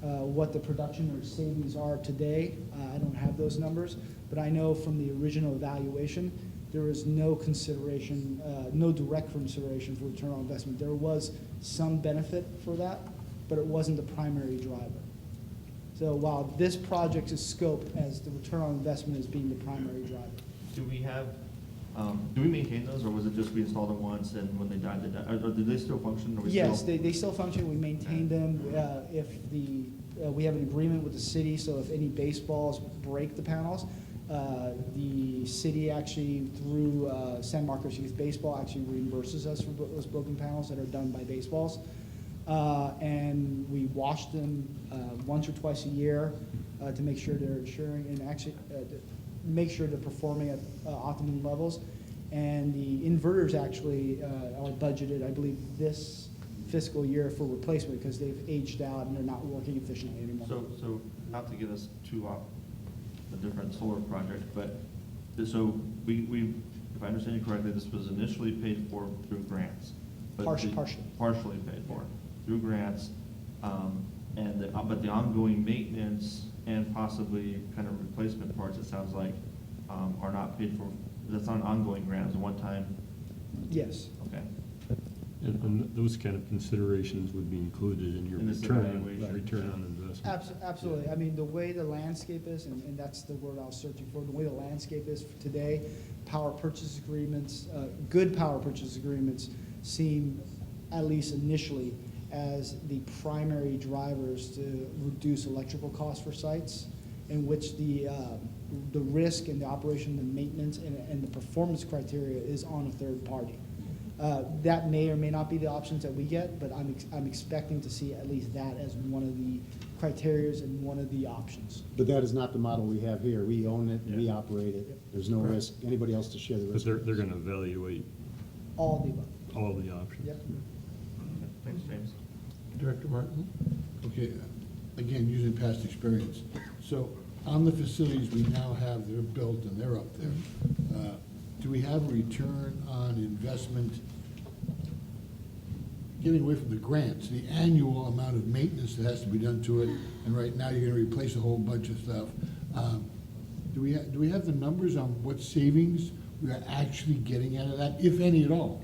what the production or savings are today. I don't have those numbers, but I know from the original evaluation, there was no consideration, no direct consideration for return on investment. There was some benefit for that, but it wasn't the primary driver. So while this project is scoped as the return on investment as being the primary driver. Do we maintain those, or was it just we installed them once and when they died, or did they still function? Or Yes, they still function. We maintain them. If we have an agreement with the city, so if any baseballs break the panels, the city actually, through San Marcos Youth Baseball, actually reimburses us for those broken panels that are done by baseballs. And we wash them once or twice a year to make sure they're ensuring and actually make sure they're performing at optimum levels. And the inverters actually are budgeted, I believe, this fiscal year for replacement because they've aged out and they're not working efficiently anymore. So not to get us too off a different solar project, but so we, if I understand you correctly, this was initially paid for through grants. But Partially. Partially paid for through grants, but the ongoing maintenance and possibly kind of replacement parts, it sounds like, are not paid for. That's not an ongoing grant, it's a one-time. Yes. Okay. And those kind of considerations would be included in your In this return evaluation. on investment. investment. Absolutely. I mean, the way the landscape is, and that's the word I was searching for, the way the landscape is today, power purchase agreements, good power purchase agreements seem, at least initially, as the primary drivers to reduce electrical costs for sites, in which the risk and the operation, the maintenance, and the performance criteria is on a third party. That may or may not be the options that we get, but I'm expecting to see at least that as one of the criterias and one of the options. But that is not the model we have here. We own it, we operate it. There's no risk, anybody else to share the But risk. they're gonna evaluate All of the above. all the options. Yep. Thanks, James. Director Martin? Okay, again, using past experience. So on the facilities we now have that are built and they're up there, do we have a return on investment, getting away from the grants, the annual amount of maintenance that has to be done to it, and right now you're gonna replace a whole bunch of stuff. Do we have the numbers on what savings we are actually getting out of that, if any at all?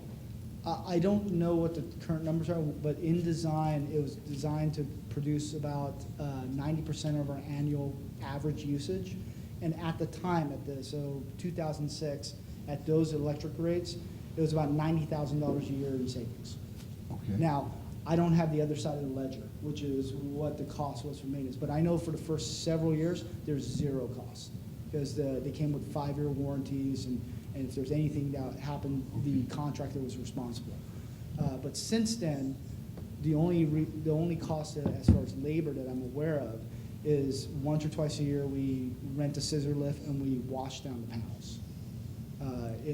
I don't know what the current numbers are, but in design, it was designed to produce about 90% of our annual average usage. And at the time, so 2006, at those electric rates, it was about $90,000 a year in savings. Okay. Now, I don't have the other side of the ledger, which is what the cost was for maintenance. But I know for the first several years, there's zero cost, because they came with 5-year warranties, and if there's anything that happened, the contractor was responsible. But since then, the only cost as far as labor that I'm aware of is once or twice a year, we rent a scissor lift and we wash down the panels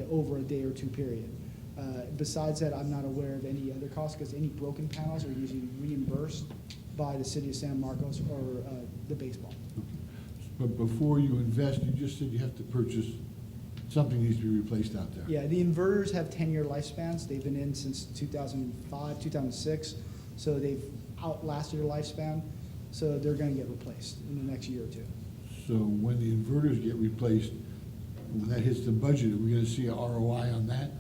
over a day or two period. Besides that, I'm not aware of any other costs, because any broken panels are usually reimbursed by the city of San Marcos or the baseball. But before you invest, you just said you have to purchase, something needs to be replaced out there. Yeah, the inverters have 10-year lifespans. They've been in since 2005, 2006, so they've outlasted their lifespan, so they're gonna get replaced in the next year or two. So when the inverters get replaced, when that hits the budget, are we gonna see a ROI on that?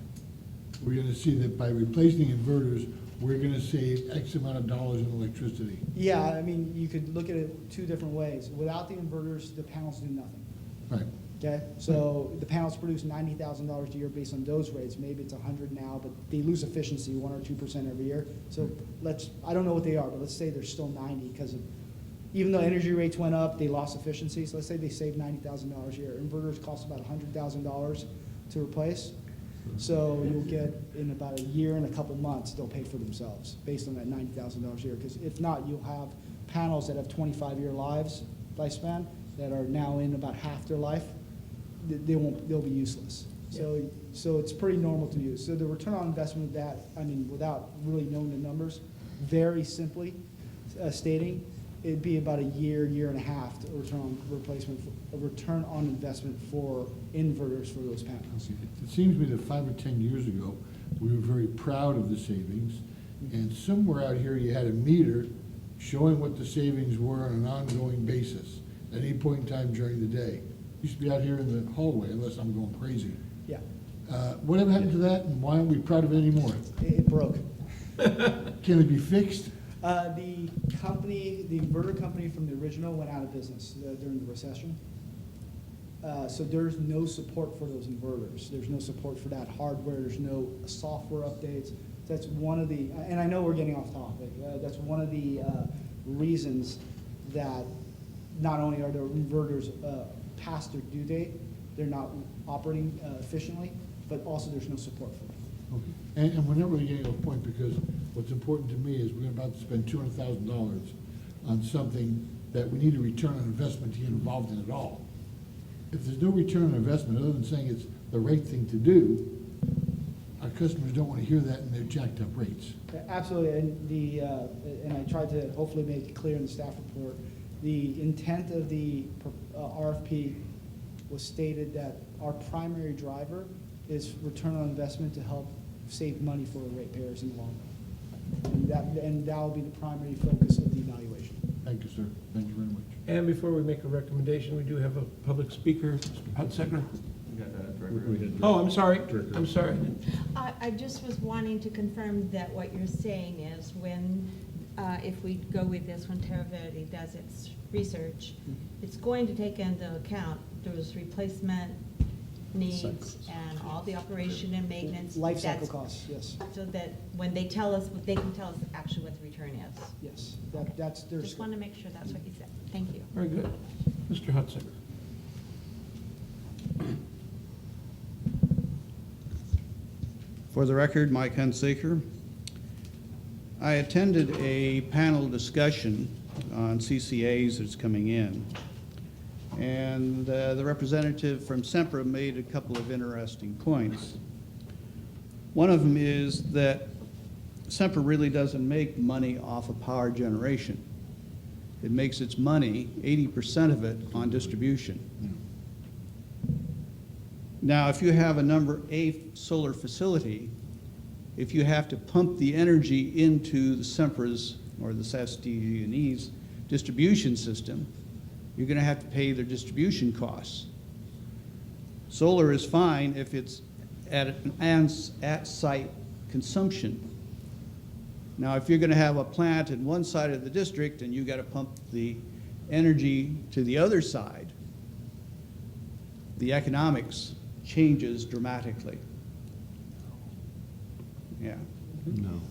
We're gonna see that by replacing inverters, we're gonna save X amount of dollars in electricity. Yeah, I mean, you could look at it two different ways. Without the inverters, the panels do nothing. Right. Okay, so the panels produce $90,000 a year based on those rates. Maybe it's 100 now, but they lose efficiency 1 or 2% every year. So I don't know what they are, but let's say they're still 90 because of, even though energy rates went up, they lost efficiency. So let's say they save $90,000 a year. Inverters cost about $100,000 to replace. So you'll get, in about a year and a couple months, they'll pay for themselves based on that $90,000 a year. Because if not, you'll have panels that have 25-year lifespan that are now in about half their life. They'll be useless. So it's pretty normal to use. So the return on investment of that, I mean, without really knowing the numbers, very simply stating, it'd be about a year and a half to return on investment for inverters for those panels. It seems to me that 5 or 10 years ago, we were very proud of the savings, and somewhere out here you had a meter showing what the savings were on an ongoing basis at any point in time during the day. Used to be out here in the hallway, unless I'm going crazy. Yeah, Whatever happened to that, and why aren't we proud of it anymore? it broke. Can it be fixed? The inverter company from the original went out of business during the recession. So there's no support for those inverters. There's no support for that hardware. There's no software updates. That's one of the, and I know we're getting off topic, that's one of the reasons that not only are the inverters past their due date, they're not operating efficiently, but also there's no support for them. Okay. And we're not really getting to a point, because what's important to me is we're about to spend $200,000 on something that we need a return on investment to get involved in at all. If there's no return on investment, other than saying it's the right thing to do, our customers don't want to hear that, and they're jacked up rates. Absolutely, and I tried to hopefully make it clear in the staff report, the intent of the RFP was stated that our primary driver is return on investment to help save money for ratepayers in the long run. And that will be the primary focus of the evaluation. Thank you, sir. Thank you very much. And before we make a recommendation, we do have a public speaker. Second. We got that, We Director. had Oh, I'm sorry. Director. I'm sorry. I just was wanting to confirm that what you're saying is when if we go with this when Terra Verde does its research, it's going to take into account those replacement needs Cycles. and all the operation and maintenance. Life cycle That's- costs, yes, So that when they tell us, they can tell us actually what the return is. yes. That's, there's. Just want to make sure that's what you said. Thank you. Very good. Mr. Hudson? For the record, Mike Hunsaker. I attended a panel discussion on CCAs that's coming in, and the representative from Sempra made a couple of interesting points. One of them is that Sempra really doesn't make money off of power generation. It makes its money, 80% of it, on distribution. Now, if you have a number A solar facility, if you have to pump the energy into the Sempra's or the SDG&E's distribution system, you're going to have to pay their distribution costs. Solar is fine if it's at-site consumption. Now, if you're going to have a plant in one side of the district and you got to pump the energy to the other side, the economics changes dramatically. Yeah. No.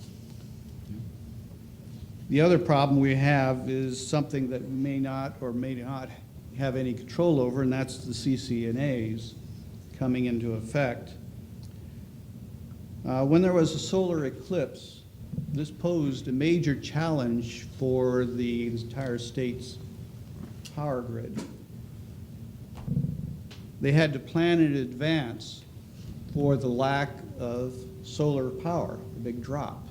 The other problem we have is something that we may not have any control over, and that's the CCNAs coming into effect. When there was a solar eclipse, this posed a major challenge for the entire state's power grid. They had to plan in advance for the lack of solar power, a big drop.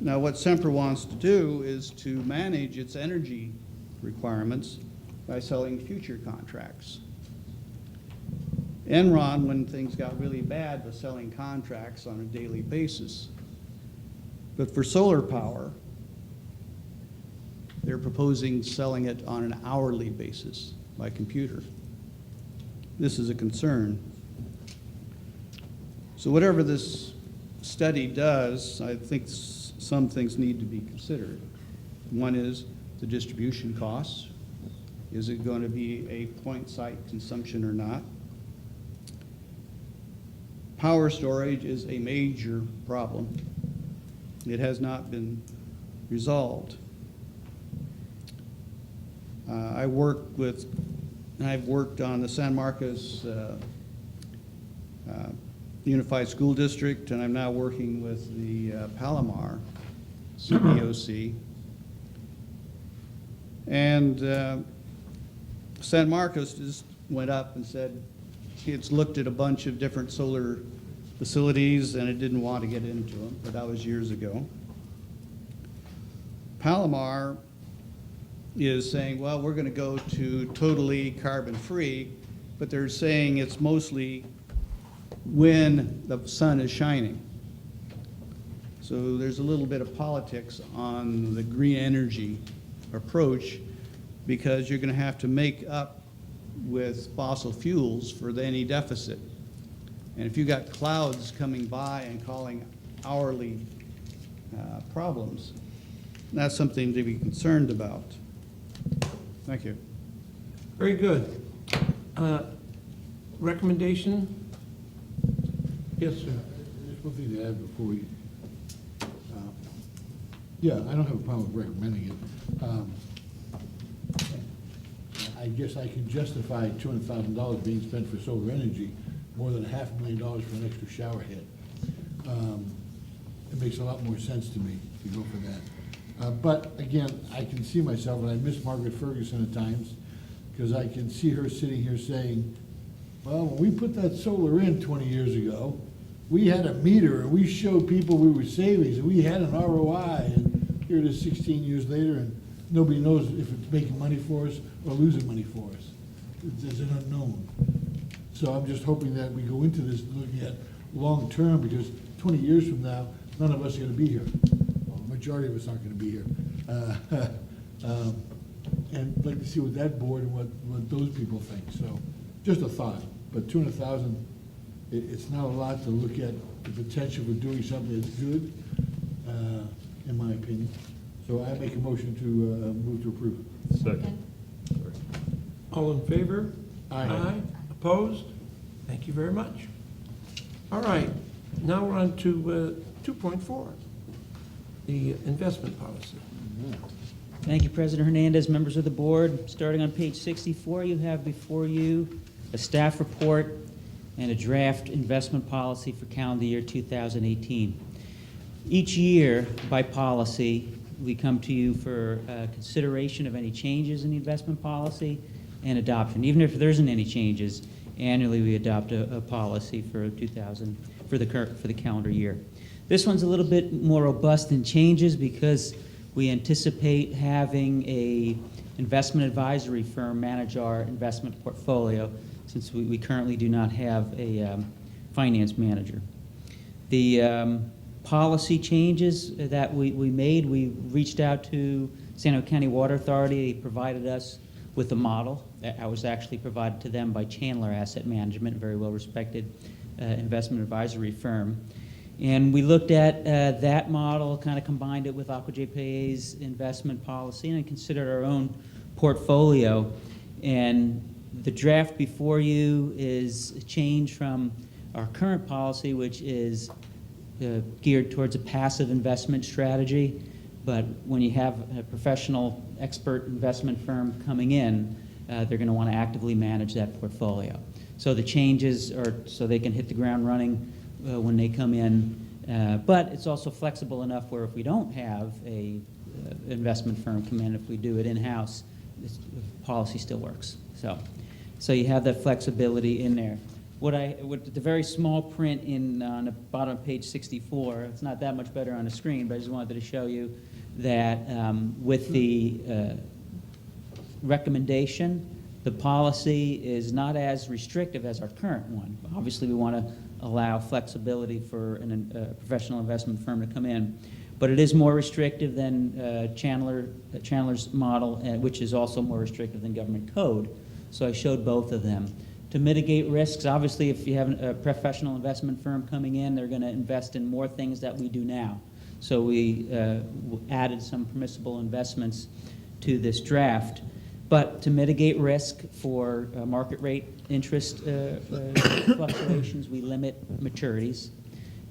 Now, what Sempra wants to do is to manage its energy requirements by selling future contracts. Enron, when things got really bad, was selling contracts on a daily basis. But for solar power, they're proposing selling it on an hourly basis by computer. This is a concern. So whatever this study does, I think some things need to be considered. One is the distribution costs. Is it going to be a point site consumption or not? Power storage is a major problem. It has not been resolved. I've worked on the San Marcos Unified School District, and I'm now working with the Palomar CPOC. And San Marcos just went up and said it's looked at a bunch of different solar facilities and it didn't want to get into them, but that was years ago. Palomar is saying, well, we're going to go to totally carbon-free, but they're saying it's mostly when the sun is shining. So there's a little bit of politics on the green energy approach because you're going to have to make up with fossil fuels for any deficit. And if you got clouds coming by and calling hourly problems, that's something to be concerned about. Thank you. Very good. Recommendation? Yes, sir. There's one thing to add before we, yeah, I don't have a problem with recommending it. I guess I can justify $200,000 being spent for solar energy more than $500,000 for an extra shower head. It makes a lot more sense to me to go for that. But again, I can see myself, and I miss Margaret Ferguson at times, because I can see her sitting here saying, well, when we put that solar in 20 years ago, we had a meter, and we showed people we were savings, and we had an ROI, and here it is 16 years later, and nobody knows if it's making money for us or losing money for us. It's an unknown. So I'm just hoping that we go into this looking at long-term, because 20 years from now, none of us are going to be here. Well, the majority of us aren't going to be here. And I'd like to see what that board and what those people think. So just a thought. But 200,000, it's not a lot to look at the potential for doing something that's good. in my opinion. So I make a motion to move to approve. Second. Sorry. All in favor? Aye. Opposed? Thank you very much. All right, now we're on to 2.4, the investment policy. Thank you, President Hernandez, members of the board. Starting on page 64, you have before you a staff report and a draft investment policy for calendar year 2018. Each year, by policy, we come to you for consideration of any changes in the investment policy and adoption. Even if there isn't any changes, annually we adopt a policy for the calendar year. This one's a little bit more robust in changes because we anticipate having a investment advisory firm manage our investment portfolio, since we currently do not have a finance manager. The policy changes that we made, we reached out to San Diego County Water Authority. They provided us with a model that was actually provided to them by Chandler Asset Management, a very well-respected investment advisory firm. And we looked at that model, kind of combined it with Aqua JPA's investment policy, and considered our own portfolio. And the draft before you is a change from our current policy, which is geared towards a passive investment strategy. But when you have a professional expert investment firm coming in, they're going to want to actively manage that portfolio. So the changes are so they can hit the ground running when they come in, but it's also flexible enough where if we don't have a investment firm come in, if we do it in-house, the policy still works. So you have that flexibility in there. What the very small print on the bottom of page 64, it's not that much better on the screen, but I just wanted to show you that with the recommendation, the policy is not as restrictive as our current one. Obviously, we want to allow flexibility for a professional investment firm to come in, but it is more restrictive than Chandler's model, which is also more restrictive than government code. So I showed both of them. To mitigate risks, obviously, if you have a professional investment firm coming in, they're going to invest in more things that we do now. So we added some permissible investments to this draft. But to mitigate risk for market rate interest fluctuations, we limit maturities.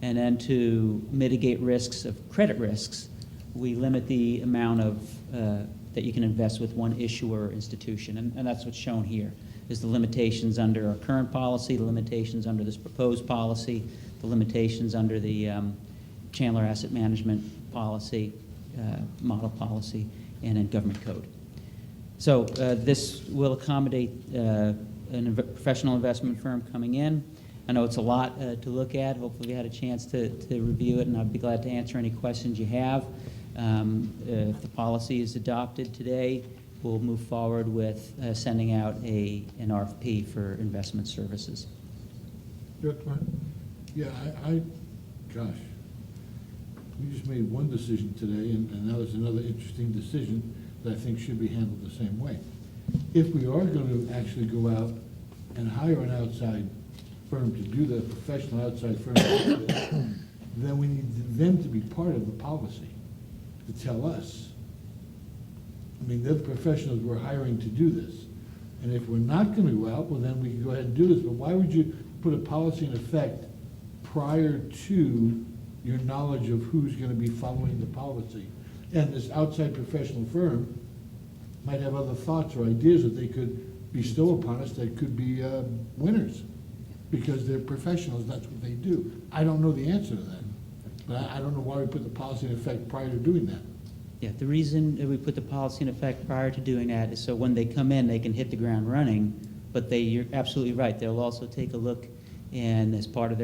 And then to mitigate risks of credit risks, we limit the amount of that you can invest with one issuer or institution. And that's what's shown here, is the limitations under our current policy, the limitations under this proposed policy, the limitations under the Chandler Asset Management policy, model policy, and then government code. So this will accommodate a professional investment firm coming in. I know it's a lot to look at. Hopefully you had a chance to review it, and I'd be glad to answer any questions you have. If the policy is adopted today, we'll move forward with sending out an RFP for investment services. Director Martin? Yeah, gosh, we just made one decision today, and now there's another interesting decision that I think should be handled the same way. If we are going to actually go out and hire an outside firm to do the professional outside firm, then we need them to be part of the policy to tell us. I mean, they're the professionals we're hiring to do this. And if we're not going to go out, well, then we can go ahead and do this. But why would you put a policy in effect prior to your knowledge of who's going to be following the policy? And this outside professional firm might have other thoughts or ideas that they could bestow upon us that could be winners, because they're professionals, that's what they do. I don't know the answer to that, but I don't know why we put the policy in effect prior to doing that. Yeah, the reason that we put the policy in effect prior to doing that is so when they come in, they can hit the ground running, but you're absolutely right, they'll also take a look, and as part of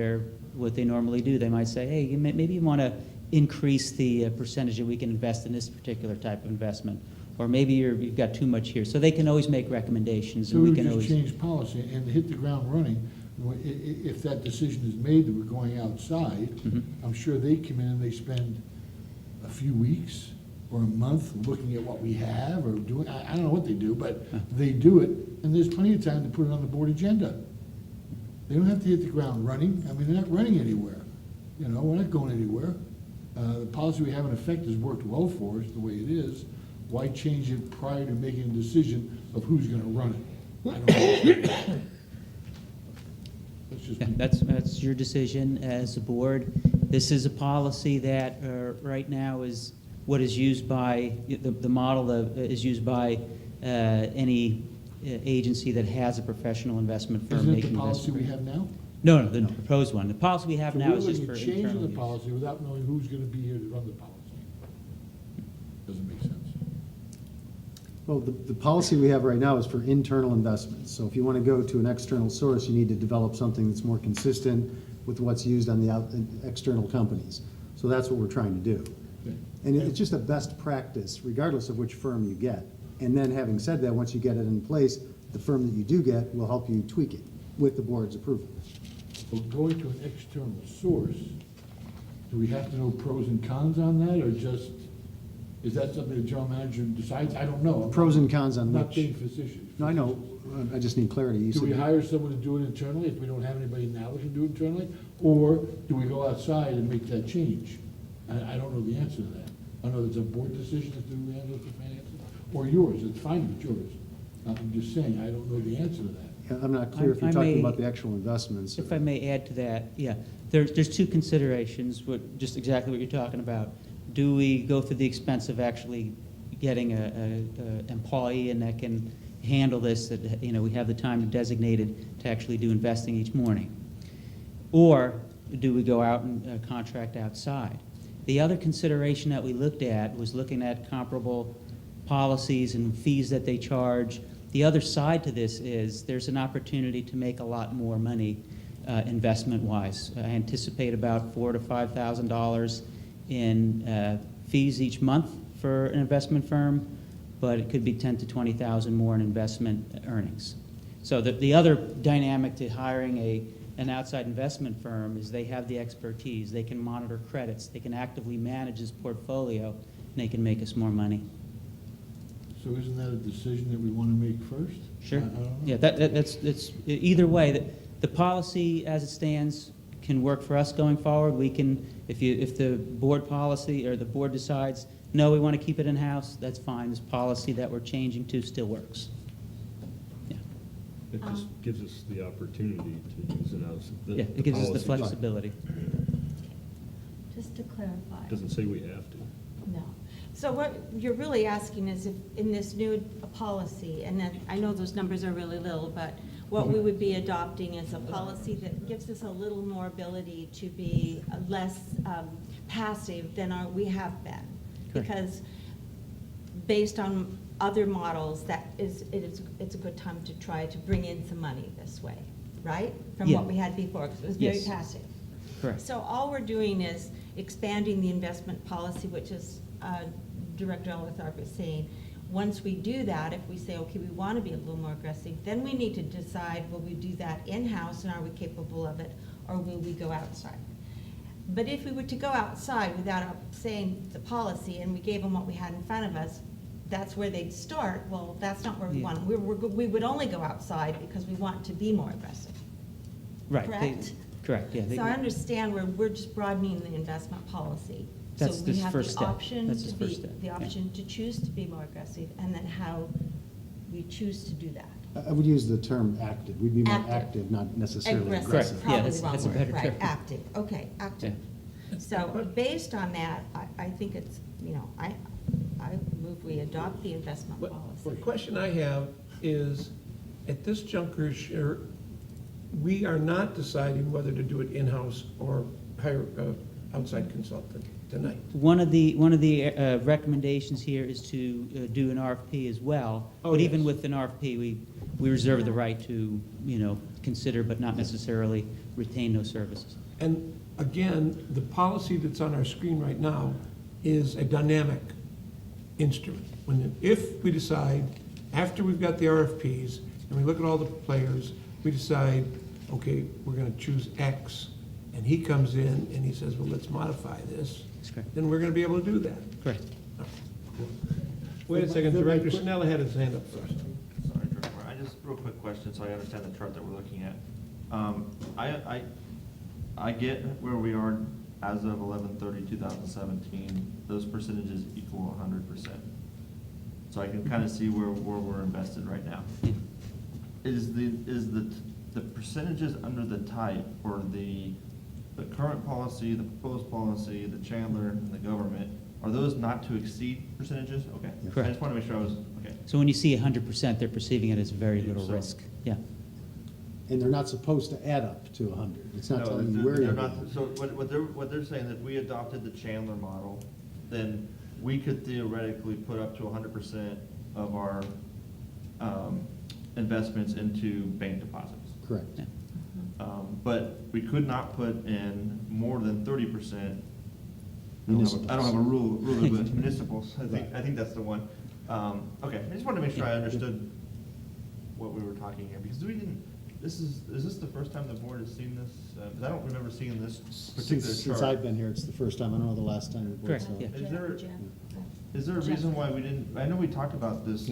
what they normally do, they might say, hey, maybe you want to increase the percentage that we can invest in this particular type of investment, or maybe you've got too much here. So they can always make recommendations. So and we can just always change policy and hit the ground running. If that decision is made that we're going outside, I'm sure they come in and they spend a few weeks or a month looking at what we have or doing, I don't know what they do, but they do it, and there's plenty of time to put it on the board agenda. They don't have to hit the ground running. I mean, they're not running anywhere. You know, we're not going anywhere. The policy we have in effect has worked well for us the way it is. Why change it prior to making a decision of who's gonna run it? I don't understand. That's just Yeah, me. that's your decision as a board. This is a policy that right now is what is used by, the model that is used by any agency that has a professional investment firm Isn't it making the policy we investment. have now? No, the proposed one. The policy we have So now we're is just looking for at changing internal the use. policy without knowing who's gonna be here to run the policy. Doesn't make sense. Well, the policy we have right now is for internal investments. So if you want to go to an external source, you need to develop something that's more consistent with what's used on the external companies. So that's what we're trying to do. Okay. And it's just a best practice, regardless of which firm you get. And then having said that, once you get it in place, the firm that you do get will help you tweak it with the board's approval. So going to an external source, do we have to know pros and cons on that, or just, is that something the general manager decides? I don't know. Pros and cons on I'm not which? being facetious. No, I know, I just need clarity. You Do we said- hire someone to do it internally if we don't have anybody now that can do it internally? Or do we go outside and make that change? I don't know the answer to that. I know it's a board decision as to who handles the finances, or yours, it's fine if it's yours. I'm just saying, I don't know the answer to that. Yeah, I'm not clear if I you're talking may- about the actual investments. If I may add to that, yeah, there's two considerations, just exactly what you're talking about. Do we go through the expense of actually getting a employee and that can handle this, that, we have the time designated to actually do investing each morning? Or do we go out and contract outside? The other consideration that we looked at was looking at comparable policies and fees that they charge. The other side to this is there's an opportunity to make a lot more money investment-wise. I anticipate about $4,000 to $5,000 in fees each month for an investment firm, but it could be $10,000 to $20,000 more in investment earnings. So the other dynamic to hiring an outside investment firm is they have the expertise. They can monitor credits. They can actively manage this portfolio, and they can make us more money. So isn't that a decision that we want to make first? Sure. I don't know. Yeah, that's either way. The policy as it stands can work for us going forward. We can, if the board policy or the board decides, no, we want to keep it in-house, that's fine. This policy that we're changing to still works. Yeah, It just gives us the opportunity to use it as the yeah, it gives us the policy. flexibility. Just to clarify. Doesn't say we have to. No. So what you're really asking is if in this new policy, and then I know those numbers are really little, but what we would be adopting is a policy that gives us a little more ability to be less passive than we have been. Correct. Because based on other models, it's a good time to try to bring in some money this way, right? From Yeah. what we had before, because it was very Yes. passive. Correct. So all we're doing is expanding the investment policy, which is Director Elwitharp is saying, once we do that, if we say, okay, we want to be a little more aggressive, then we need to decide, will we do that in-house and are we capable of it, or will we go outside? But if we were to go outside without saying the policy and we gave them what we had in front of us, that's where they'd start. Well, that's not where we Yeah. want. We would only go outside because we want to be more aggressive. Right. Correct? Correct, yeah. So I understand we're just broadening the investment policy. That's So the we have first the step. option That's to the first be, step, the yeah. option to choose to be more aggressive, and then how we choose to do that. I would use the term active. We'd be more Active. active, not necessarily Aggressive, aggressive. Correct. Yeah, probably that's- wrong that's a word. better Right, term. active, okay, active. So based on that, I think it's, I move we adopt the investment But policy. the question I have is, at this juncture, we are not deciding whether to do it in-house or hire an outside consultant tonight. One of the recommendations here is to do an RFP as well. Oh, But even yes. with an RFP, we reserve the right to, consider but not necessarily retain those services. And again, the policy that's on our screen right now is a dynamic instrument. If we decide, after we've got the RFPs, and we look at all the players, we decide, okay, we're gonna choose X, and he comes in and he says, well, let's modify this, That's correct. then we're gonna be able to do that. Correct. Wait a second, Director Snell had his hand up first. Sorry, Director, I just, real quick question, so I understand the chart that we're looking at. I get where we are as of 11/30/2017, those percentages equal 100%. So I can kind of see where we're invested right now. Is the percentages under the type for the current policy, the proposed policy, the Chandler, and the government, are those not to exceed percentages? Okay. I Correct. just want to make sure I was, okay. So when you see 100%, they're perceiving it as very little So- risk. Yeah. And they're not supposed to add up to 100. It's not No, telling you they're- where they're you're not. at. So what they're saying, that if we adopted the Chandler model, then we could theoretically put up to 100% of our investments into bank deposits. Correct. Yeah. But we could not put in more than 30%. I don't Municipals. have a rule with municipals. I think that's the one. Okay, I just wanted to make sure I understood what we were talking here, because we didn't, is this the first time the board has seen this? Because I don't remember seeing this particular Since chart. I've been here, it's the first time. I don't know the last time the board Correct, saw it. yeah. Is there a reason why we didn't, I know we talked about this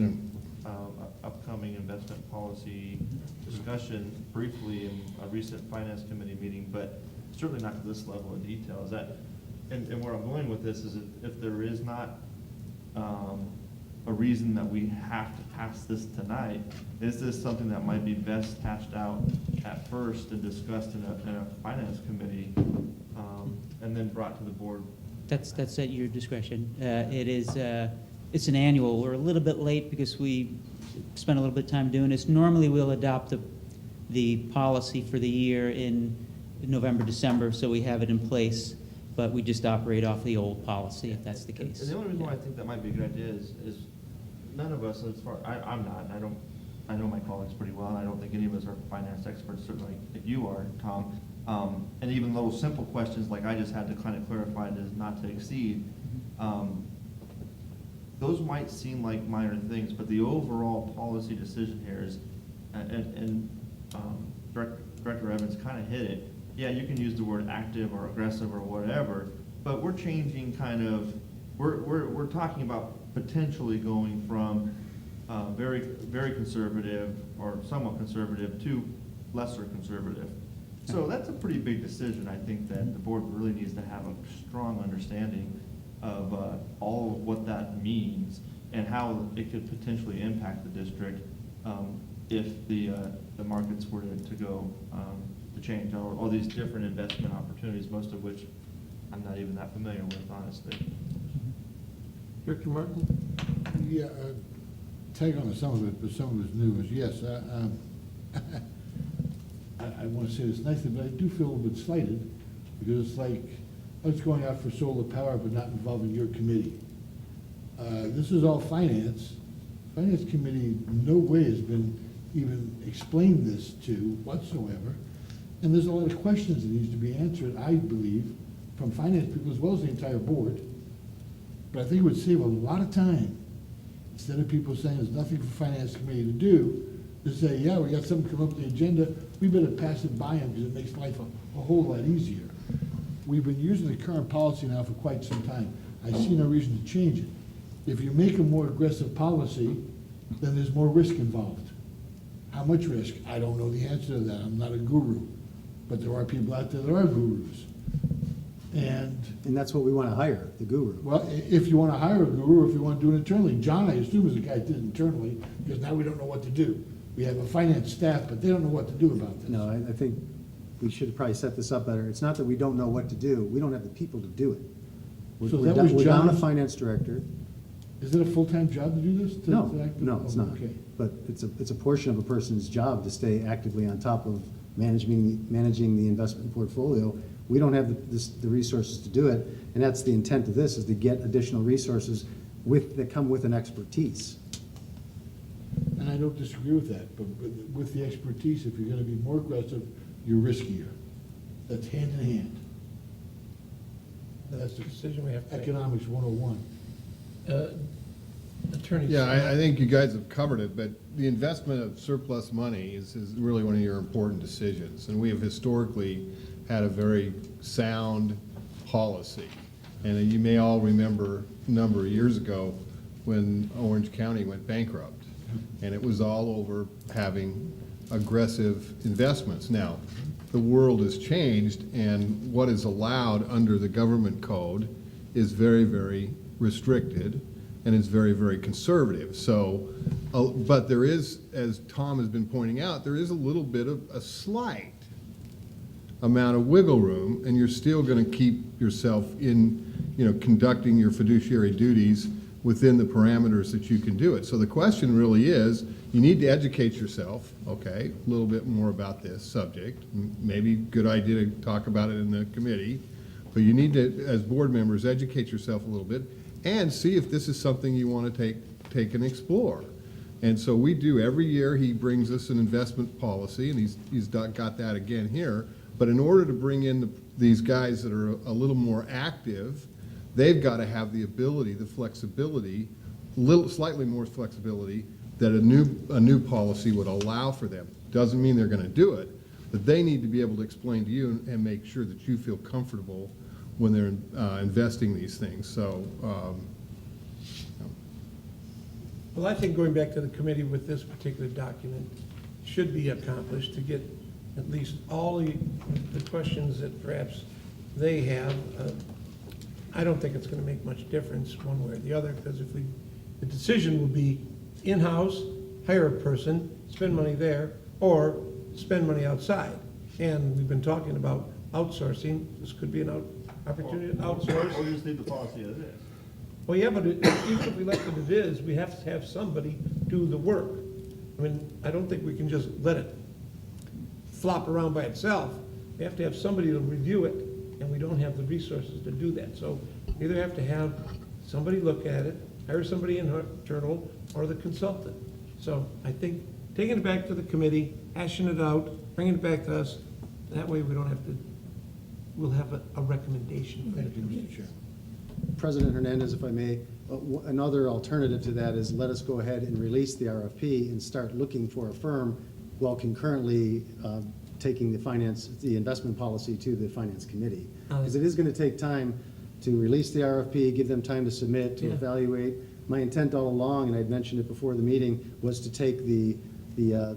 upcoming investment policy discussion briefly in a recent finance committee meeting, but certainly not to this level of detail. Is that, and where I'm going with this is if there is not a reason that we have to pass this tonight, is this something that might be best hashed out at first and discussed in a finance committee, and then brought to the board? That's at your discretion. It's an annual. We're a little bit late because we spent a little bit of time doing this. Normally, we'll adopt the policy for the year in November, December, so we have it in place, but we just operate off the old policy, if that's the case. And the only reason why I think that might be a good idea is none of us, as far, I'm not, and I know my colleagues pretty well, and I don't think any of us are finance experts, certainly if you are, Tom. And even little simple questions like I just had to kind of clarify it as not to exceed, those might seem like minor things, but the overall policy decision here is, and Director Evans kind of hit it. Yeah, you can use the word active or aggressive or whatever, but we're changing kind of, we're talking about potentially going from very, very conservative or somewhat conservative to lesser conservative. So that's a pretty big decision. I think that the board really needs to have a strong understanding of all of what that means and how it could potentially impact the district if the markets were to go to change, or all these different investment opportunities, most of which I'm not even that familiar with, honestly. Director Martin? Yeah, tag on to some of it, but some of it's new, is yes, I want to say this nicely, but I do feel a little bit slighted, because it's like, oh, it's going out for solar power, but not involving your committee. This is all finance. Finance committee no way has been even explained this to whatsoever. And there's a lot of questions that needs to be answered, I believe, from finance people as well as the entire board. But I think it would save a lot of time, instead of people saying there's nothing for finance committee to do, to say, yeah, we got something come up with the agenda, we better pass it by them because it makes life a whole lot easier. We've been using the current policy now for quite some time. I see no reason to change it. If you make a more aggressive policy, then there's more risk involved. How much risk? I don't know the answer to that. I'm not a guru. But there are people out there that are gurus. And that's what we want to hire, the guru. well, if you want to hire a guru, or if you want to do it internally, John, I assume, is the guy that did it internally, because now we don't know what to do. We have a finance staff, but they don't know what to do about this. No, I think we should probably set this up better. It's not that we don't know what to do, we don't have the people to do it. So We're that was we're down a John's- finance director. Is it a full-time job to do this? To act- No, it's not. Okay. But it's a portion of a person's job to stay actively on top of managing the investment portfolio. We don't have the resources to do it, and that's the intent of this, is to get additional resources that come with an expertise. And I don't disagree with that, but with the expertise, if you're gonna be more aggressive, you're riskier. That's hand in hand. That's the decision we have to make. Economics 101. Attorney. Yeah, I think you guys have covered it, but the investment of surplus money is really one of your important decisions. And we have historically had a very sound policy. And you may all remember a number of years ago when Orange County went bankrupt. And it was all over having aggressive investments. Now, the world has changed, and what is allowed under the government code is very, very restricted, and it's very, very conservative. So, but there is, as Tom has been pointing out, there is a little bit of a slight amount of wiggle room, and you're still going to keep yourself in, conducting your fiduciary duties within the parameters that you can do it. So the question really is, you need to educate yourself, okay, a little bit more about this subject. Maybe good idea to talk about it in the committee, but you need to, as board members, educate yourself a little bit and see if this is something you want to take and explore. And so we do, every year he brings us an investment policy, and he's got that again here. But in order to bring in these guys that are a little more active, they've got to have the ability, the flexibility, slightly more flexibility that a new policy would allow for them. Doesn't mean they're going to do it, but they need to be able to explain to you and make sure that you feel comfortable when they're investing these things. So, Well, I think going back to the committee with this particular document should be accomplished to get at least all the questions that perhaps they have. I don't think it's going to make much difference one way or the other, because the decision will be in-house, hire a person, spend money there, or spend money outside. And we've been talking about outsourcing. This could be an opportunity to outsource. Or just leave the policy as is. Well, yeah, but even if we left it as is, we have to have somebody do the work. I mean, I don't think we can just let it flop around by itself. We have to have somebody to review it, and we don't have the resources to do that. So we either have to have somebody look at it, hire somebody internal, or the consultant. So I think taking it back to the committee, hashing it out, bringing it back to us, that way we don't have to, we'll have a recommendation from the committee. President Hernandez, if I may, another alternative to that is let us go ahead and release the RFP and start looking for a firm while concurrently taking the investment policy to the finance committee. Because it is going to take time to release the RFP, give them time to submit, to evaluate. My intent all along, and I'd mentioned it before the meeting, was to take the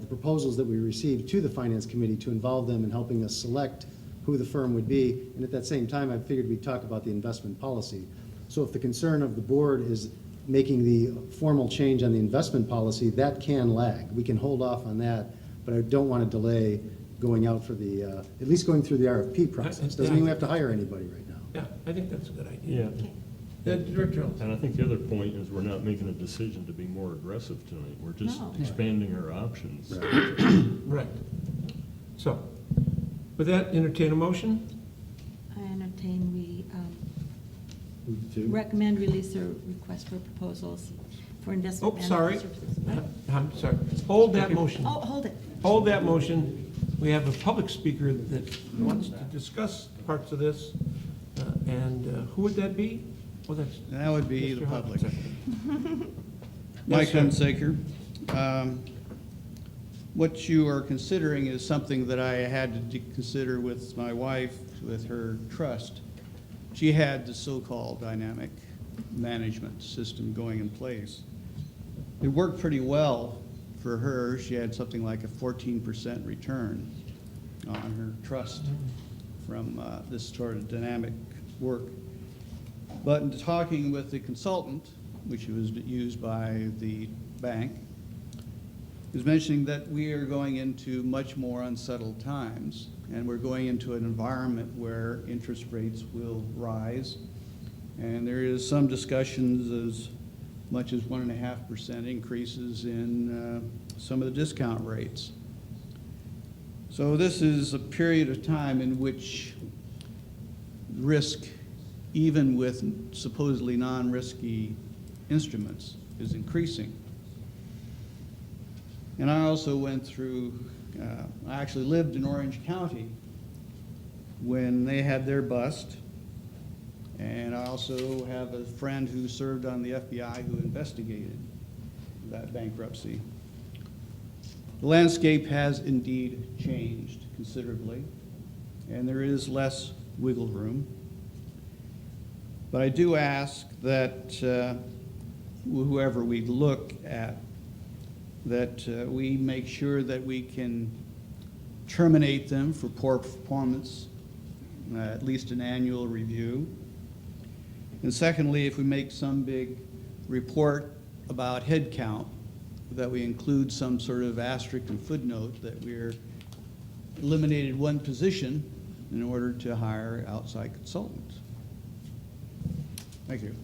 proposals that we received to the finance committee to involve them in helping us select who the firm would be. And at that same time, I figured we'd talk about the investment policy. So if the concern of the board is making the formal change on the investment policy, that can lag. We can hold off on that, but I don't want to delay going out for at least going through the RFP process. Doesn't mean we have to hire anybody right now. Yeah, I think that's a good idea. Yeah. Director Jones. And I think the other point is we're not making a decision to be more aggressive tonight. We're just expanding our options. Right. So, with that, entertain a motion? I entertain recommend release or request for proposals for investment Oh, sorry. management services. I'm sorry. Hold that motion. Oh, hold it. Hold that motion. We have a public speaker that wants to discuss parts of this. And who would that be? Well, That would be the Mr. public. Hudson. Mike Yes, sir. Hunsaker. What you are considering is something that I had to consider with my wife, with her trust. She had the so-called dynamic management system going in place. It worked pretty well for her. She had something like a 14% return on her trust from this sort of dynamic work. But in talking with the consultant, which was used by the bank, is mentioning that we are going into much more unsettled times, and we're going into an environment where interest rates will rise, and there is some discussions as much as 1.5% increases in some of the discount rates. So this is a period of time in which risk, even with supposedly non-risky instruments, is increasing. And I also went through, I actually lived in Orange County when they had their bust. And I also have a friend who served on the FBI who investigated that bankruptcy. The landscape has indeed changed considerably, and there is less wiggle room. But I do ask that whoever we look at, that we make sure that we can terminate them for poor performance, at least an annual review. And secondly, if we make some big report about head count, that we include some sort of asterisk and footnote that we're eliminated one position in order to hire outside consultants. Thank you.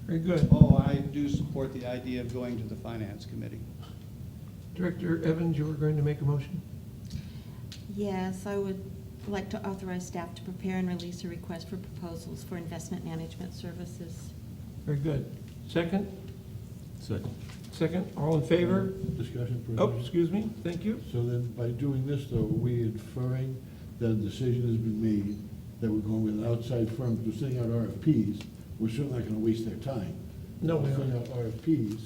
Very good. Oh, I do support the idea of going to the Finance Committee. Director Evans, you were going to make a motion? Yes, I would like to authorize staff to prepare and release a request for proposals for investment management services. Very good. Second? Second. Second, all in favor? Discussion, Oh, President? excuse me, thank you. So then, by doing this, though, are we inferring that a decision has been made that we're going with an outside firm, because we're sending out RFPs, we're certainly not gonna waste their time. No, we We're sending aren't. out RFPs.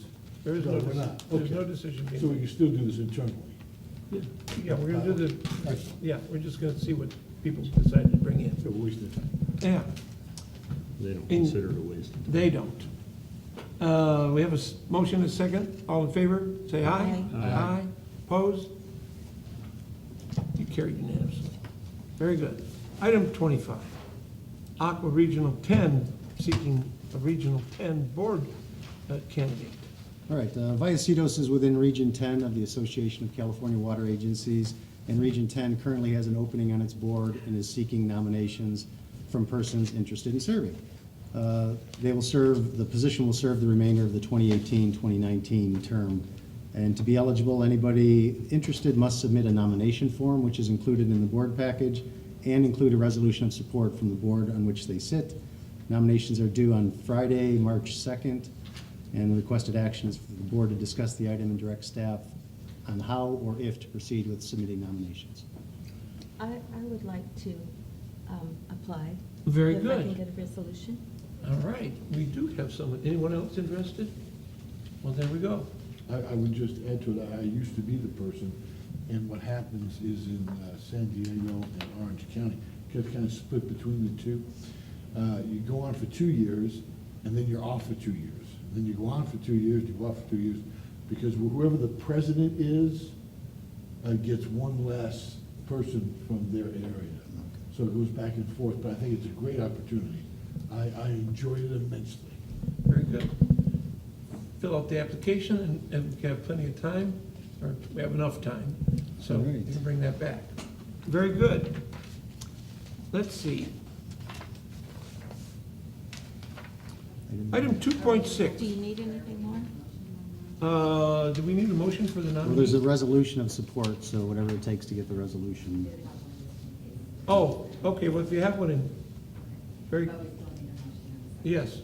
There is so no, we're not. there's no Okay. decision being So we made. can still do this internally. Yeah, we're gonna do the, Excellent. yeah, we're just gonna see what people decide to bring in. So we'll waste their time. Yeah, They don't In- consider it a waste of time. they don't. We have a motion, a second. All in favor, say aye. Aye. Aye. Opposed? You carried unanimously. Very good. Item 25, Aqua Regional 10, seeking a Regional 10 board candidate. All right, Vallecitos is within Region 10 of the Association of California Water Agencies, and Region 10 currently has an opening on its board and is seeking nominations from persons interested in serving. They will serve, the position will serve the remainder of the 2018-2019 term. And to be eligible, anybody interested must submit a nomination form, which is included in the board package, and include a resolution of support from the board on which they sit. Nominations are due on Friday, March 2nd, and the requested action is for the board to discuss the item and direct staff on how or if to proceed with submitting nominations. I would like to apply. Very If I can good. get a resolution. All right, we do have someone. Anyone else interested? Well, there we go. I would just add to it, I used to be the person, and what happens is in San Diego and Orange County, it's kind of split between the two. You go on for 2 years, and then you're off for 2 years. Then you go on for 2 years, you go off for 2 years, because whoever the president is gets one less person from their area. So it goes back and forth, but I think it's a great opportunity. I enjoyed it immensely. Very good. Fill out the application, and we have plenty of time, or we have enough time, so All you right. can bring that back. Very good. Let's see. Item Do 2.6. you need anything more? Do we need a motion for the Well, there's a nominee? resolution of support, so whatever it takes to get the resolution. Oh, okay, well, if you have one in, very, yes.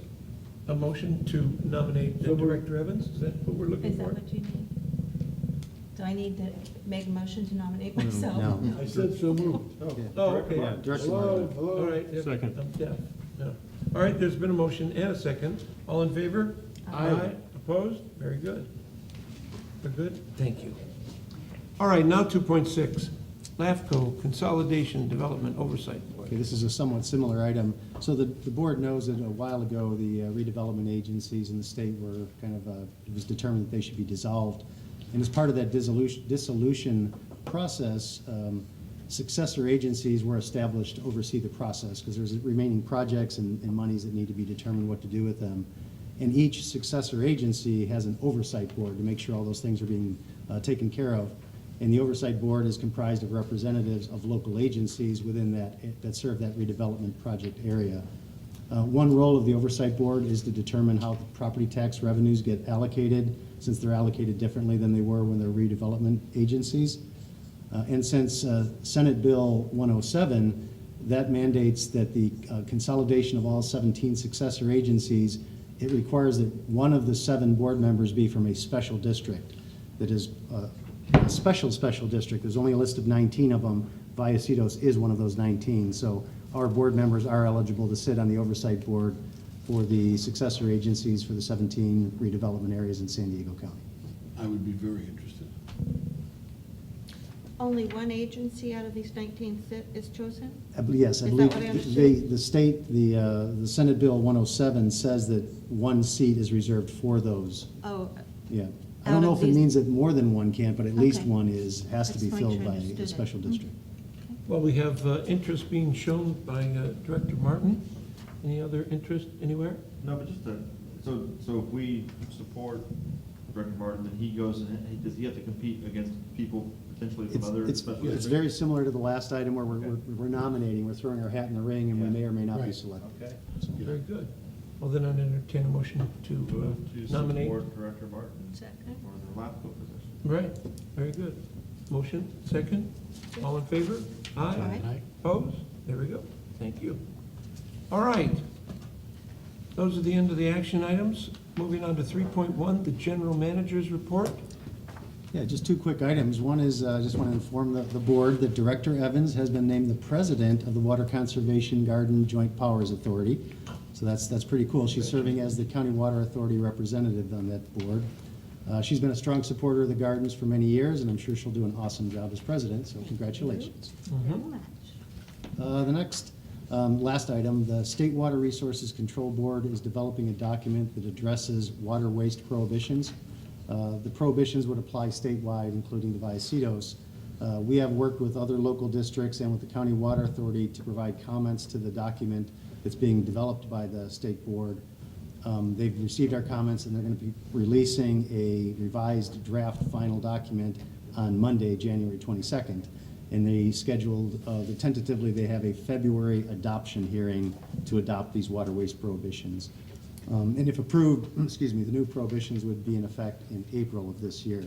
A motion to nominate Director Evans, is that what we're looking Is that for? what you need? Do I need to make a motion to nominate myself? No. I said so moved. Oh, okay. Yeah, Director Hello, Martin. All hello. right. yeah, Second. I'm deaf. Yeah. All right, there's been a motion and a second. All in favor? Aye. Opposed? Very good. Very good, thank you. All right, now 2.6, LAFCO Consolidation Development Oversight Board. Okay, this is a somewhat similar item. So the board knows that a while ago, the redevelopment agencies in the state were kind of, it was determined that they should be dissolved. And as part of that dissolution process, successor agencies were established to oversee the process because there's remaining projects and monies that need to be determined what to do with them. And each successor agency has an oversight board to make sure all those things are being taken care of. And the oversight board is comprised of representatives of local agencies within that serve that redevelopment project area. One role of the oversight board is to determine how the property tax revenues get allocated, since they're allocated differently than they were when they're redevelopment agencies. And since Senate Bill 107, that mandates that the consolidation of all 17 successor agencies, it requires that one of the 7 board members be from a special district that is a special district. There's only a list of 19 of them. Vallecitos is one of those 19. So our board members are eligible to sit on the oversight board for the successor agencies for the 17 redevelopment areas in San Diego County. I would be very interested. Only one agency out of these 19 is chosen? Yes, I Is that believe what I understood? the state, the Senate Bill 107 says that one seat is reserved for those. Oh, Yeah. I don't Out know of if it these- means that more than one can't, but at least Okay. one has to I be just wanna make filled sure I by understood a it. special district. Well, we have interest being shown by Director Martin. Any other interest anywhere? No, but just so if we support Director Martin, then he goes and does he have to compete against people potentially from other special It's districts? very similar to the last item where we're nominating, we're throwing our hat in the ring, and we may or may not be Right. selected. Okay. Very good. Well, then I'd entertain a motion to nominate. Support Director Martin Second. for the LAFCO position. Right, very good. Motion, second. All in favor? Aye. Aye. Opposed? There we go. Thank you. All right. Those are the end of the action items. Moving on to 3.1, the general manager's report. Yeah, just two quick items. One is, I just want to inform the board that Director Evans has been named the president of the Water Conservation Garden Joint Powers Authority. So that's pretty cool. She's serving as the County Water Authority representative on that board. She's been a strong supporter of the gardens for many years, and I'm sure she'll do an awesome job as president, so congratulations. Very much. The next, last item, the State Water Resources Control Board is developing a document that addresses water waste prohibitions. The prohibitions would apply statewide, including the Vallecitos. We have worked with other local districts and with the County Water Authority to provide comments to the document that's being developed by the state board. They've received our comments, and they're going to be releasing a revised draft final document on Monday, January 22nd. And they scheduled, tentatively, they have a February adoption hearing to adopt these water waste prohibitions. And if approved, excuse me, the new prohibitions would be in effect in April of this year.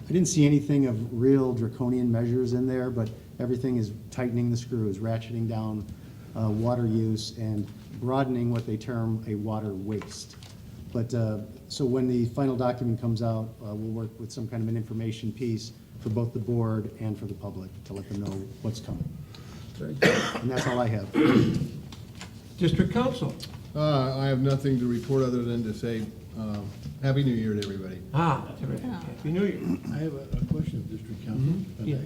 I didn't see anything of real draconian measures in there, but everything is tightening the screws, ratcheting down water use, and broadening what they term a water waste. But, so when the final document comes out, we'll work with some kind of an information piece for both the board and for the public to let them know what's coming. Very good. And that's all I have. District Council. I have nothing to report other than to say, Happy New Year to everybody. Terrific. Happy New Year. I have a question, District Council. Yeah.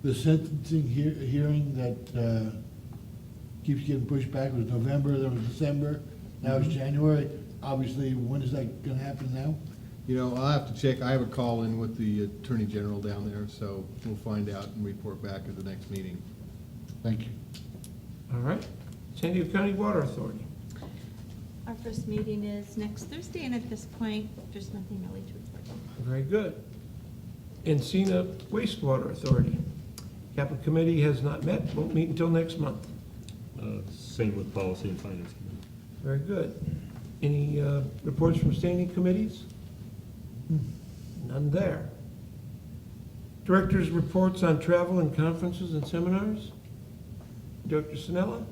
The sentencing hearing that keeps getting pushed back was November, then was December, now it's January. Obviously, when is that gonna happen now? You know, I'll have to check. I have a call in with the Attorney General down there, so we'll find out and report back at the next meeting. Thank you. All right. San Diego County Water Authority. Our first meeting is next Thursday, and at this point, there's nothing really to report. Very good. Encina Wastewater Authority. Capital Committee has not met, won't meet until next month. Same with Policy and Finance Committee. Very good. Any reports from standing committees? None there. Directors' reports on travel and conferences and seminars? Dr. Sinella?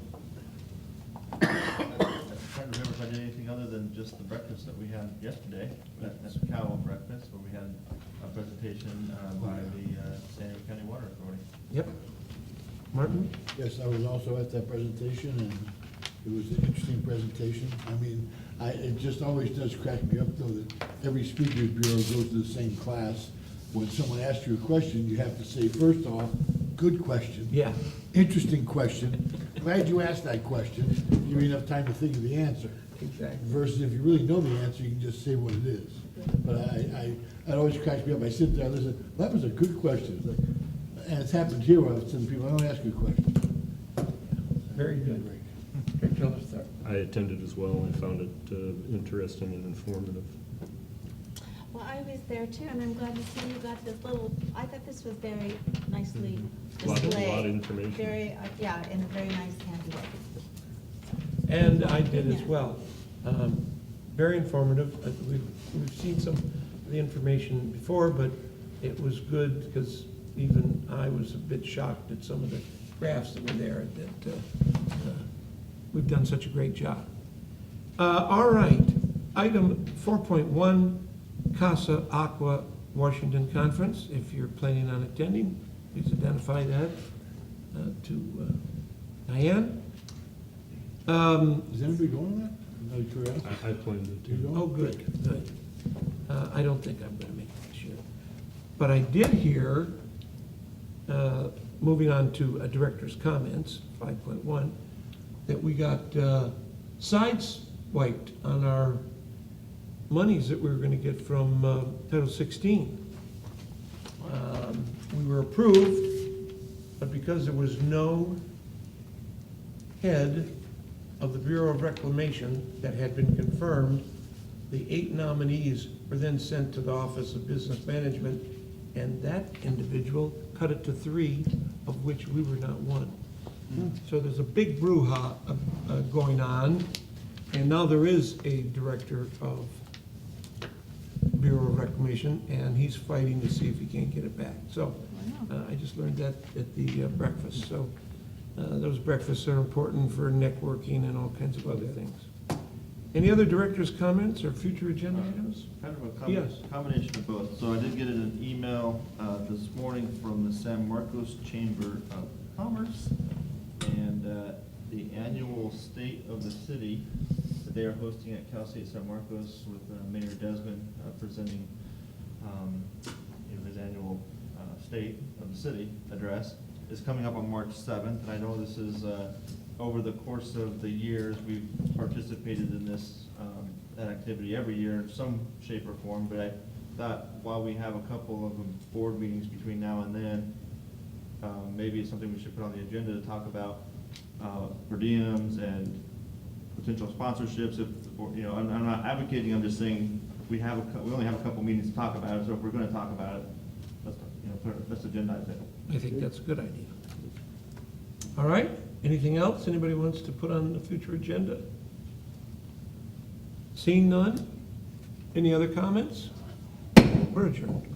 I'm trying to remember if I did anything other than just the breakfast that we had yesterday. That's a cow breakfast, where we had a presentation by the San Diego County Water Authority. Yep. Martin? Yes, I was also at that presentation, and it was an interesting presentation. I mean, it just always does crack me up, though, that every speakers bureau goes to the same class. When someone asks you a question, you have to say, first off, good question. Yeah. Interesting question. Glad you asked that question. Give you enough time to think of the answer. Exactly. Versus if you really know the answer, you can just say what it is. But it always cracks me up. I sit there and listen, well, that was a good question. It's like, and it's happened here where I've said to people, I don't ask you a question. Very good. Director Lefthar. I attended as well and found it interesting and informative. Well, I was there too, and I'm glad to see you got this little, I thought this was very nicely displayed. A lot of information. Very, yeah, in a very nice handy way. And I did as well. Very informative. We've seen some of the information before, but it was good because even I was a bit shocked at some of the graphs that were there, that we've done such a great job. All right, item 4.1, Casa Aqua Washington Conference. If you're planning on attending, please identify that to Diane. Is anybody going to that? Out of curiosity. I planned it You too. going? Oh, good. I don't think I'm going to make it this year. But I did hear, moving on to a director's comments, 5.1, that we got sides wiped on our monies that we were gonna get from Title 16. We were approved, but because there was no head of the Bureau of Reclamation that had been confirmed, the 8 nominees were then sent to the Office of Business Management, and that individual cut it to 3, of which we were not one. So there's a big brouhaha going on, and now there is a director of Bureau of Reclamation, and he's fighting to see if he can't get it back. So I just learned that at the breakfast. So those breakfasts are important for networking and all kinds of other things. Any other director's comments or future agenda items? Kind of a Yes. combination of both. So I did get an email this morning from the San Marcos Chamber of Commerce, and the annual State of the City that they are hosting at Cal State San Marcos with Mayor Desmond presenting his annual State of the City address is coming up on March 7th. And I know this is over the course of the years, we've participated in this that activity every year in some shape or form, but I thought while we have a couple of board meetings between now and then, maybe it's something we should put on the agenda to talk about per diems and potential sponsorships. If, you know, I'm not advocating, I'm just saying we only have a couple meetings to talk about it, so if we're going to talk about it, let's agendize it. I think that's a good idea. All right, anything else anybody wants to put on the future agenda? Seeing none? Any other comments? We're adjourned.